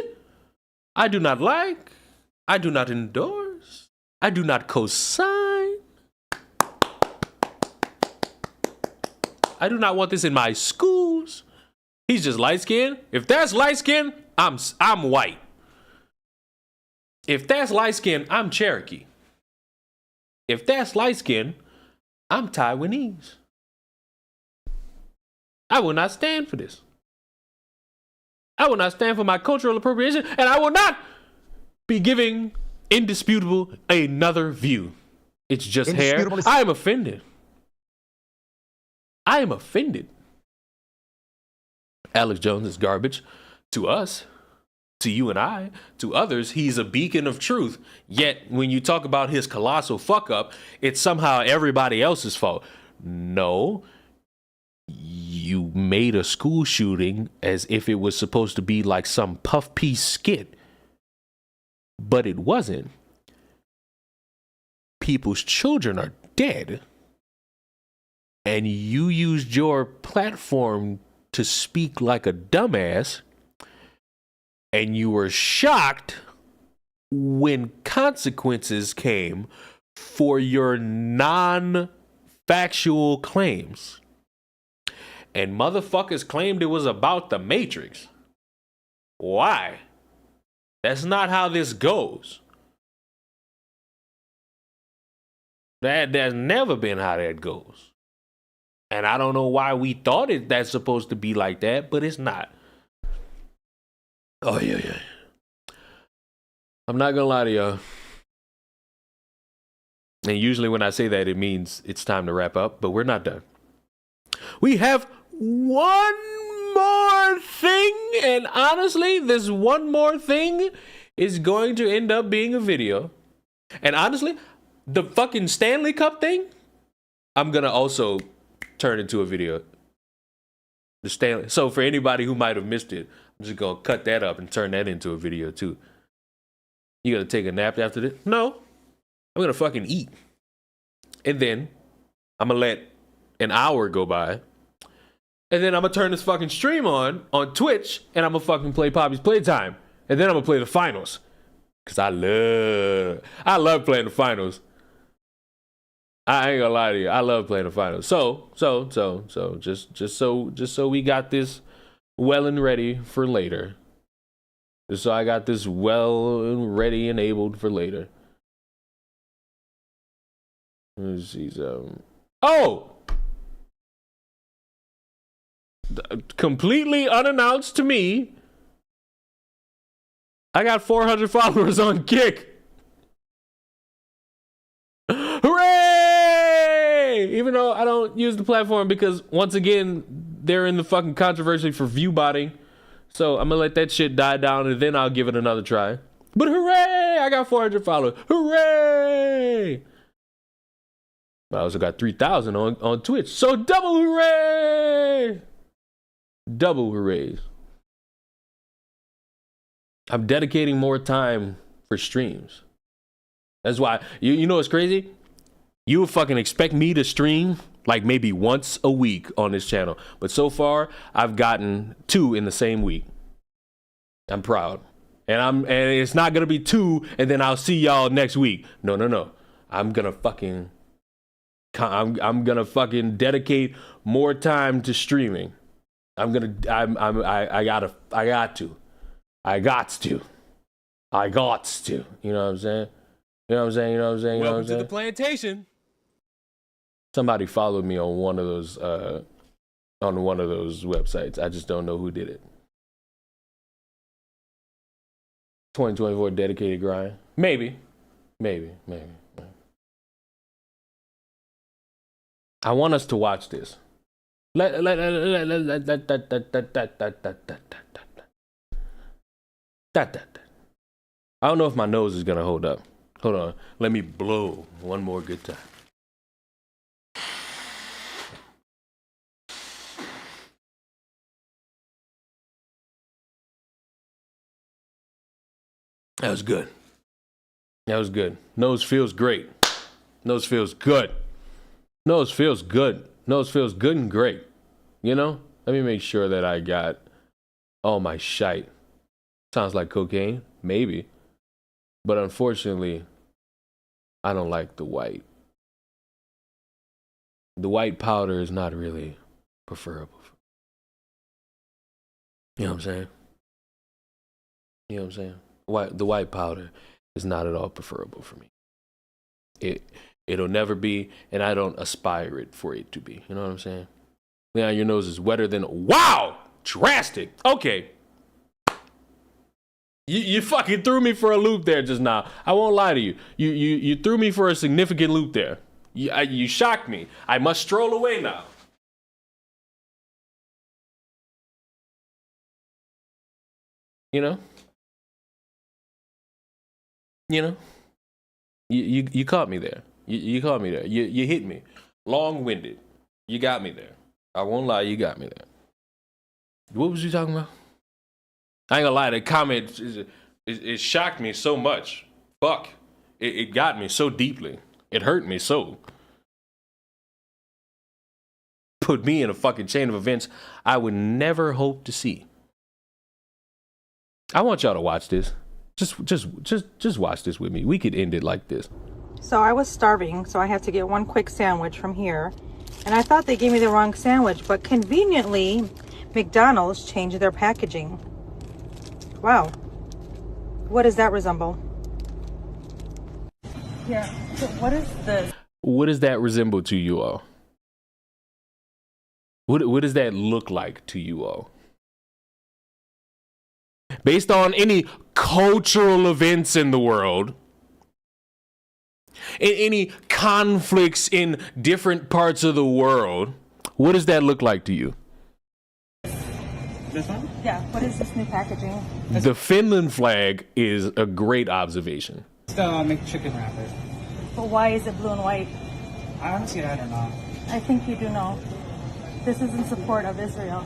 I do not like. I do not endorse. I do not co-sign. I do not want this in my schools. He's just light-skinned. If that's light-skinned, I'm white. If that's light-skinned, I'm Cherokee. If that's light-skinned, I'm Taiwanese. I will not stand for this. I will not stand for my cultural appropriation, and I will not be giving indisputable another view. It's just hair. I am offended. I am offended. Alex Jones is garbage to us, to you and I, to others. He's a beacon of truth. Yet when you talk about his colossal fuck up, it's somehow everybody else's fault. No, you made a school shooting as if it was supposed to be like some puff piece skit, but it wasn't. People's children are dead. And you used your platform to speak like a dumbass, and you were shocked when consequences came for your non-factual claims. And motherfuckers claimed it was about the Matrix. Why? That's not how this goes. That's never been how that goes. And I don't know why we thought that's supposed to be like that, but it's not. Oh, yeah. I'm not gonna lie to y'all. And usually when I say that, it means it's time to wrap up, but we're not done. We have one more thing, and honestly, this one more thing is going to end up being a video. And honestly, the fucking Stanley Cup thing, I'm gonna also turn into a video. So for anybody who might have missed it, I'm just gonna cut that up and turn that into a video too. You gonna take a nap after this? No, I'm gonna fucking eat, and then I'm gonna let an hour go by, and then I'm gonna turn this fucking stream on Twitch, and I'm gonna fucking play Poppy's Playtime, and then I'm gonna play the finals, cause I love playing the finals. I ain't gonna lie to you. I love playing the finals. So just so we got this well and ready for later. Just so I got this well and ready enabled for later. Let's see. Oh, completely unannounced to me, I got 400 followers on Kick. Hooray! Even though I don't use the platform because, once again, they're in the fucking controversy for view botting. So I'm gonna let that shit die down and then I'll give it another try. But hooray! I got 400 followers. Hooray! I also got 3,000 on Twitch. So double hooray! Double hoorays. I'm dedicating more time for streams. That's why, you know what's crazy? You would fucking expect me to stream like maybe once a week on this channel. But so far, I've gotten 2 in the same week. I'm proud. And it's not gonna be 2 and then I'll see y'all next week. No. I'm gonna fucking dedicate more time to streaming. I got to. You know what I'm saying? Welcome to the plantation. Somebody followed me on one of those websites. I just don't know who did it. 2024 dedicated grind. Maybe. I want us to watch this. I don't know if my nose is gonna hold up. Hold on. Let me blow one more good time. That was good. Nose feels great. Nose feels good. Nose feels good and great. You know? Let me make sure that I got all my shite. Sounds like cocaine? Maybe. But unfortunately, I don't like the white. The white powder is not really preferable. You know what I'm saying? The white powder is not at all preferable for me. It'll never be, and I don't aspire for it to be. You know what I'm saying? Now your nose is wetter than, wow, drastic. Okay. You fucking threw me for a loop there just now. I won't lie to you. You threw me for a significant loop there. You shocked me. I must stroll away now. You know? You caught me there. You caught me there. You hit me. Long-winded. You got me there. I won't lie, you got me there. What was you talking about? I ain't gonna lie, the comment, it shocked me so much. Fuck. It got me so deeply. It hurt me so. Put me in a fucking chain of events I would never hope to see. I want y'all to watch this. Just watch this with me. We could end it like this. So I was starving, so I had to get one quick sandwich from here. And I thought they gave me the wrong sandwich, but conveniently, McDonald's changed their packaging. Wow. What does that resemble? Yeah, so what is this? What does that resemble to you all? What does that look like to you all? Based on any cultural events in the world, any conflicts in different parts of the world, what does that look like to you? This one? Yeah, what is this new packaging? The Finland flag is a great observation. It's the McChicken wrapper. But why is it blue and white? Honestly, I don't know. I think you do know. This is in support of Israel.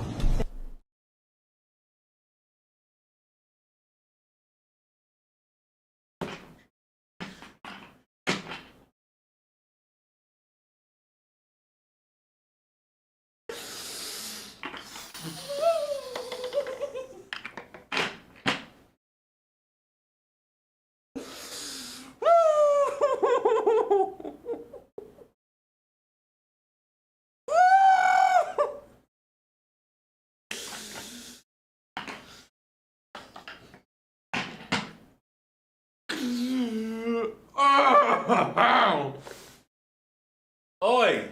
Oi!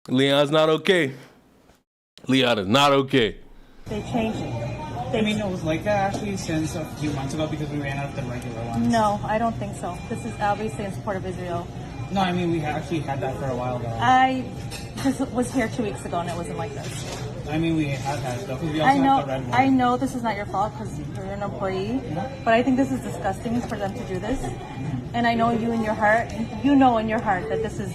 Leon's not okay. Leon is not okay. They changed it. I mean, it was like that actually since a few months ago because we ran out of the regular ones. No, I don't think so. This is obviously in support of Israel. No, I mean, we actually had that for a while though. I just was here 2 weeks ago and it wasn't like this. I mean, we have had stuff. We also have the red one. I know this is not your fault because you're an employee, but I think this is disgusting for them to do this. And I know you in your heart, you know in your heart that this is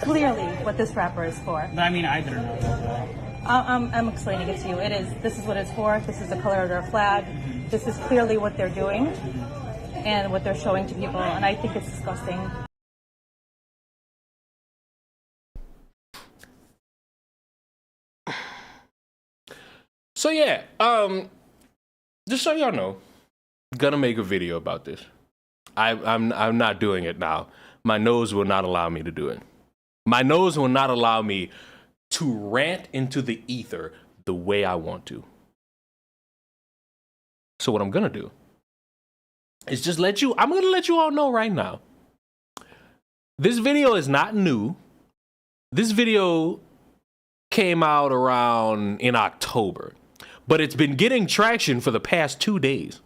clearly what this wrapper is for. But I mean, I didn't know that. I'm explaining it to you. It is. This is what it's for. This is the color of their flag. This is clearly what they're doing and what they're showing to people. And I think it's disgusting. So yeah, just so y'all know, gonna make a video about this. I'm not doing it now. My nose will not allow me to do it. My nose will not allow me to rant into the ether the way I want to. So what I'm gonna do is just I'm gonna let you all know right now. This video is not new. This video came out around in October, but it's been getting traction for the past 2 days.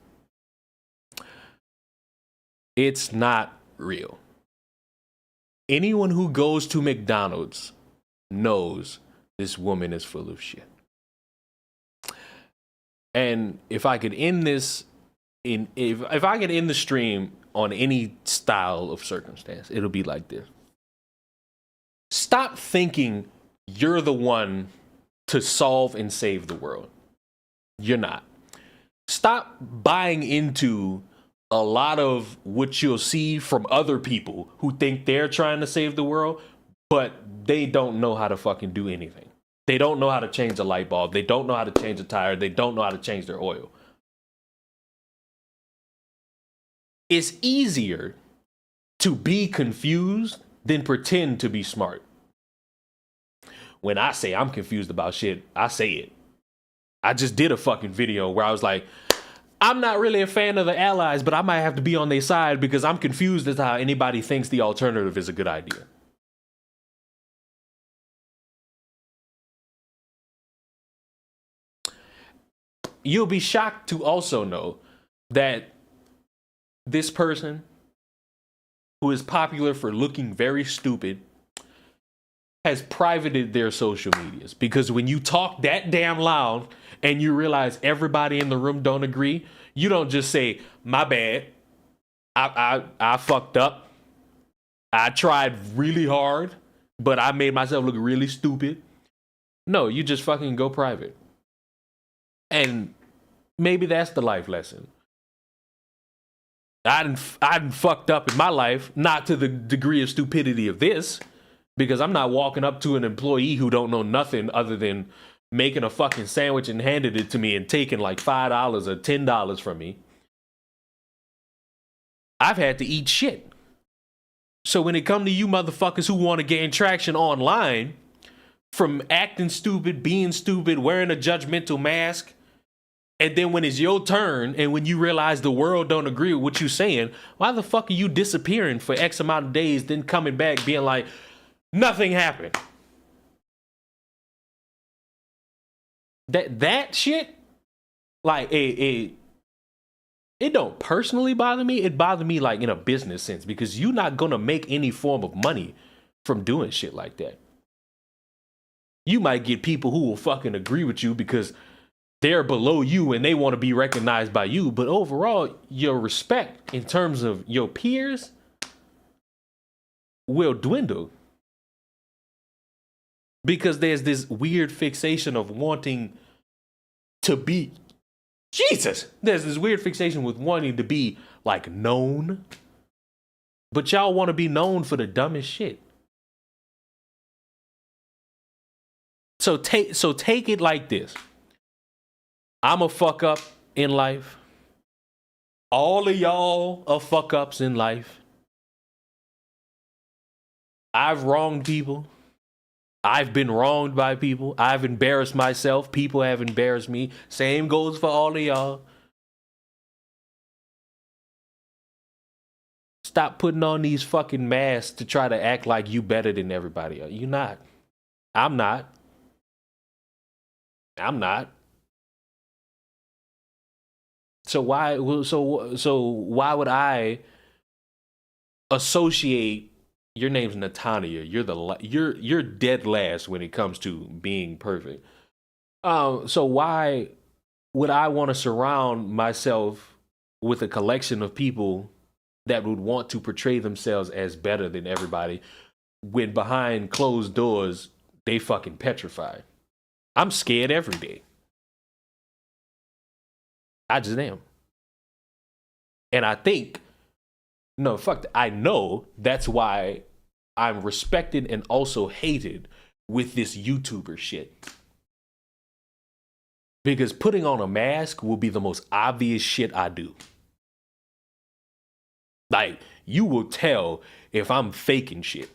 It's not real. Anyone who goes to McDonald's knows this woman is full of shit. And if I could end this if I could end the stream on any style of circumstance, it'll be like this. Stop thinking you're the one to solve and save the world. You're not. Stop buying into a lot of what you'll see from other people who think they're trying to save the world, but they don't know how to fucking do anything. They don't know how to change a light bulb. They don't know how to change a tire. They don't know how to change their oil. It's easier to be confused than pretend to be smart. When I say I'm confused about shit, I say it. I just did a fucking video where I was like, I'm not really a fan of the Allies, but I might have to be on their side because I'm confused as to how anybody thinks the alternative is a good idea. You'll be shocked to also know that this person, who is popular for looking very stupid, has privated their social medias. Because when you talk that damn loud and you realize everybody in the room don't agree, you don't just say, my bad, I fucked up, I tried really hard, but I made myself look really stupid. No, you just fucking go private. And maybe that's the life lesson. I done fucked up in my life, not to the degree of stupidity of this, because I'm not walking up to an employee who don't know nothing other than making a fucking sandwich and handed it to me and taking like $5 or $10 from me. I've had to eat shit. So when it come to you motherfuckers who want to gain traction online, from acting stupid, being stupid, wearing a judgmental mask, and then when it's your turn and when you realize the world don't agree with what you're saying, why the fuck are you disappearing for X amount of days, then coming back being like, nothing happened? That shit, like, it don't personally bother me. It bothers me like in a business sense, because you're not gonna make any form of money from doing shit like that. You might get people who will fucking agree with you because they're below you and they want to be recognized by you. But overall, your respect in terms of your peers will dwindle. Because there's this weird fixation of wanting to be, Jesus, there's this weird fixation with wanting to be like known. But y'all want to be known for the dumbest shit. So take it like this. I'm a fuck up in life. All of y'all are fuck ups in life. I've wronged people. I've been wronged by people. I've embarrassed myself. People have embarrassed me. Same goes for all of y'all. Stop putting on these fucking masks to try to act like you better than everybody else. You're not. I'm not. So why would I associate your name's Natania? You're dead last when it comes to being perfect. So why would I want to surround myself with a collection of people that would want to portray themselves as better than everybody when behind closed doors they fucking petrified? I'm scared every day. I just am. And I think, no, fuck that. I know that's why I'm respected and also hated with this YouTuber shit. Because putting on a mask will be the most obvious shit I do. Like, you will tell if I'm faking shit.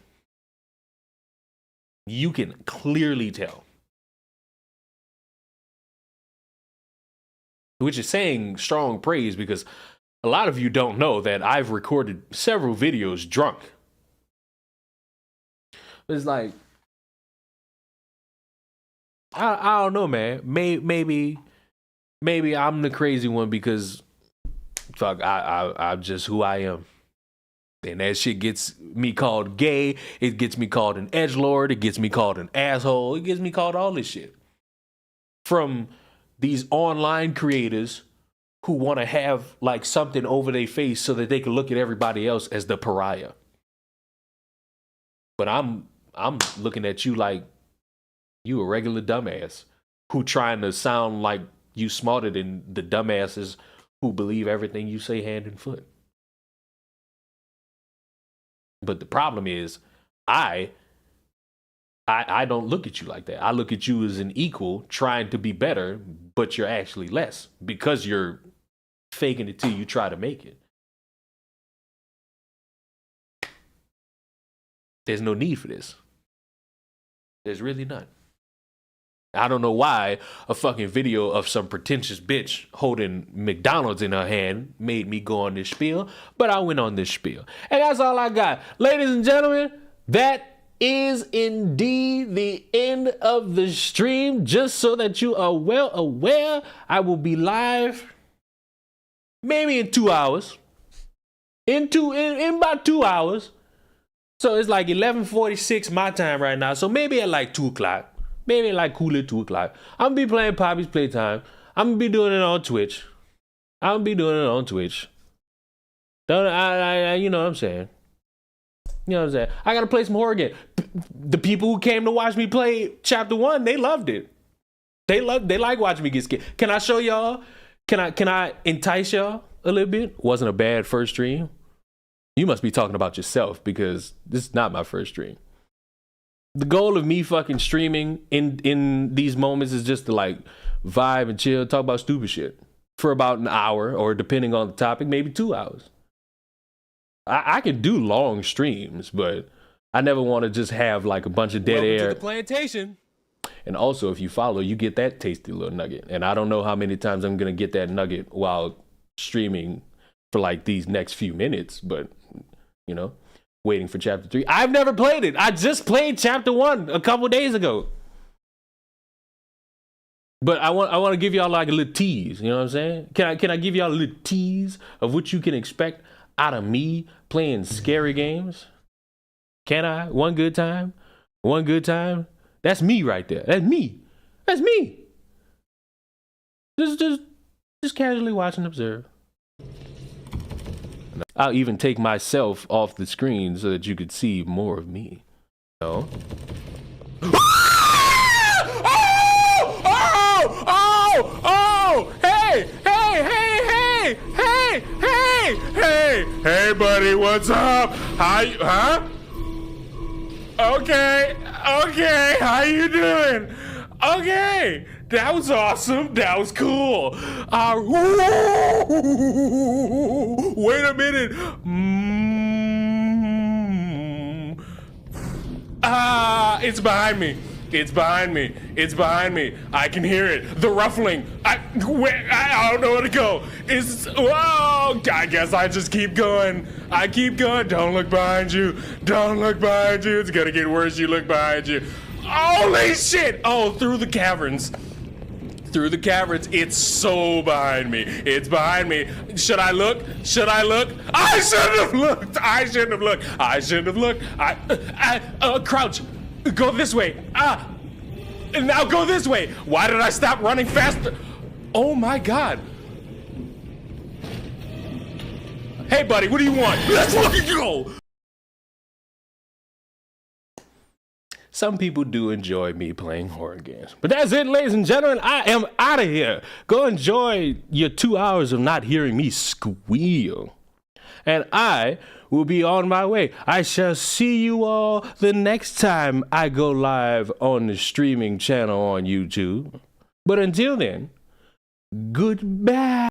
You can clearly tell. Which is saying strong praise, because a lot of you don't know that I've recorded several videos drunk. It's like, I don't know, man. Maybe I'm the crazy one because fuck, I'm just who I am. And that shit gets me called gay. It gets me called an edgelord. It gets me called an asshole. It gets me called all this shit. From these online creators who want to have like something over their face so that they can look at everybody else as the pariah. But I'm looking at you like you a regular dumbass who trying to sound like you smarter than the dumbasses who believe everything you say hand and foot. But the problem is, I don't look at you like that. I look at you as an equal trying to be better, but you're actually less because you're faking it till you try to make it. There's no need for this. There's really none. I don't know why a fucking video of some pretentious bitch holding McDonald's in her hand made me go on this spiel, but I went on this spiel. And that's all I got. Ladies and gentlemen, that is indeed the end of the stream. Just so that you are well aware, I will be live maybe in 2 hours. In about 2 hours. So it's like 11:46 my time right now. So maybe at like 2 o'clock. Maybe like cool at 2 o'clock. I'm gonna be playing Poppy's Playtime. I'm gonna be doing it on Twitch. Don't you know what I'm saying? You know what I'm saying? I gotta play some horror game. The people who came to watch me play Chapter 1, they loved it. They like watching me get scared. Can I show y'all? Can I entice y'all a little bit? Wasn't a bad first stream. You must be talking about yourself because this is not my first stream. The goal of me fucking streaming in these moments is just to like vibe and chill, talk about stupid shit for about an hour, or depending on the topic, maybe 2 hours. I can do long streams, but I never want to just have like a bunch of dead air. To the plantation. And also, if you follow, you get that tasty little nugget. And I don't know how many times I'm gonna get that nugget while streaming for like these next few minutes, but you know. Waiting for Chapter 3. I've never played it. I just played Chapter 1 a couple days ago. But I want to give y'all like a little tease. You know what I'm saying? Can I give y'all a little tease of what you can expect out of me playing scary games? Can I? One good time? One good time? That's me right there. That's me. That's me. Just casually watch and observe. I'll even take myself off the screen so that you could see more of me. No? Oh! Hey, buddy, what's up? Huh? Okay, how you doing? Okay, that was awesome. That was cool. Wait a minute. It's behind me. It's behind me. I can hear it. The ruffling. I don't know where to go. I guess I just keep going. I keep going. Don't look behind you. It's gonna get worse. You look behind you. Holy shit! Oh, through the caverns. Through the caverns. It's so behind me. It's behind me. Should I look? Should I look? I shouldn't have looked. I shouldn't have looked. I shouldn't have looked. Crouch. Go this way. And now go this way. Why did I stop running faster? Oh my God. Hey buddy, what do you want? Let's fucking go. Some people do enjoy me playing horror games. But that's it, ladies and gentlemen. I am out of here. Go enjoy your 2 hours of not hearing me squeal. And I will be on my way. I shall see you all the next time I go live on the streaming channel on YouTube. But until then, goodbye.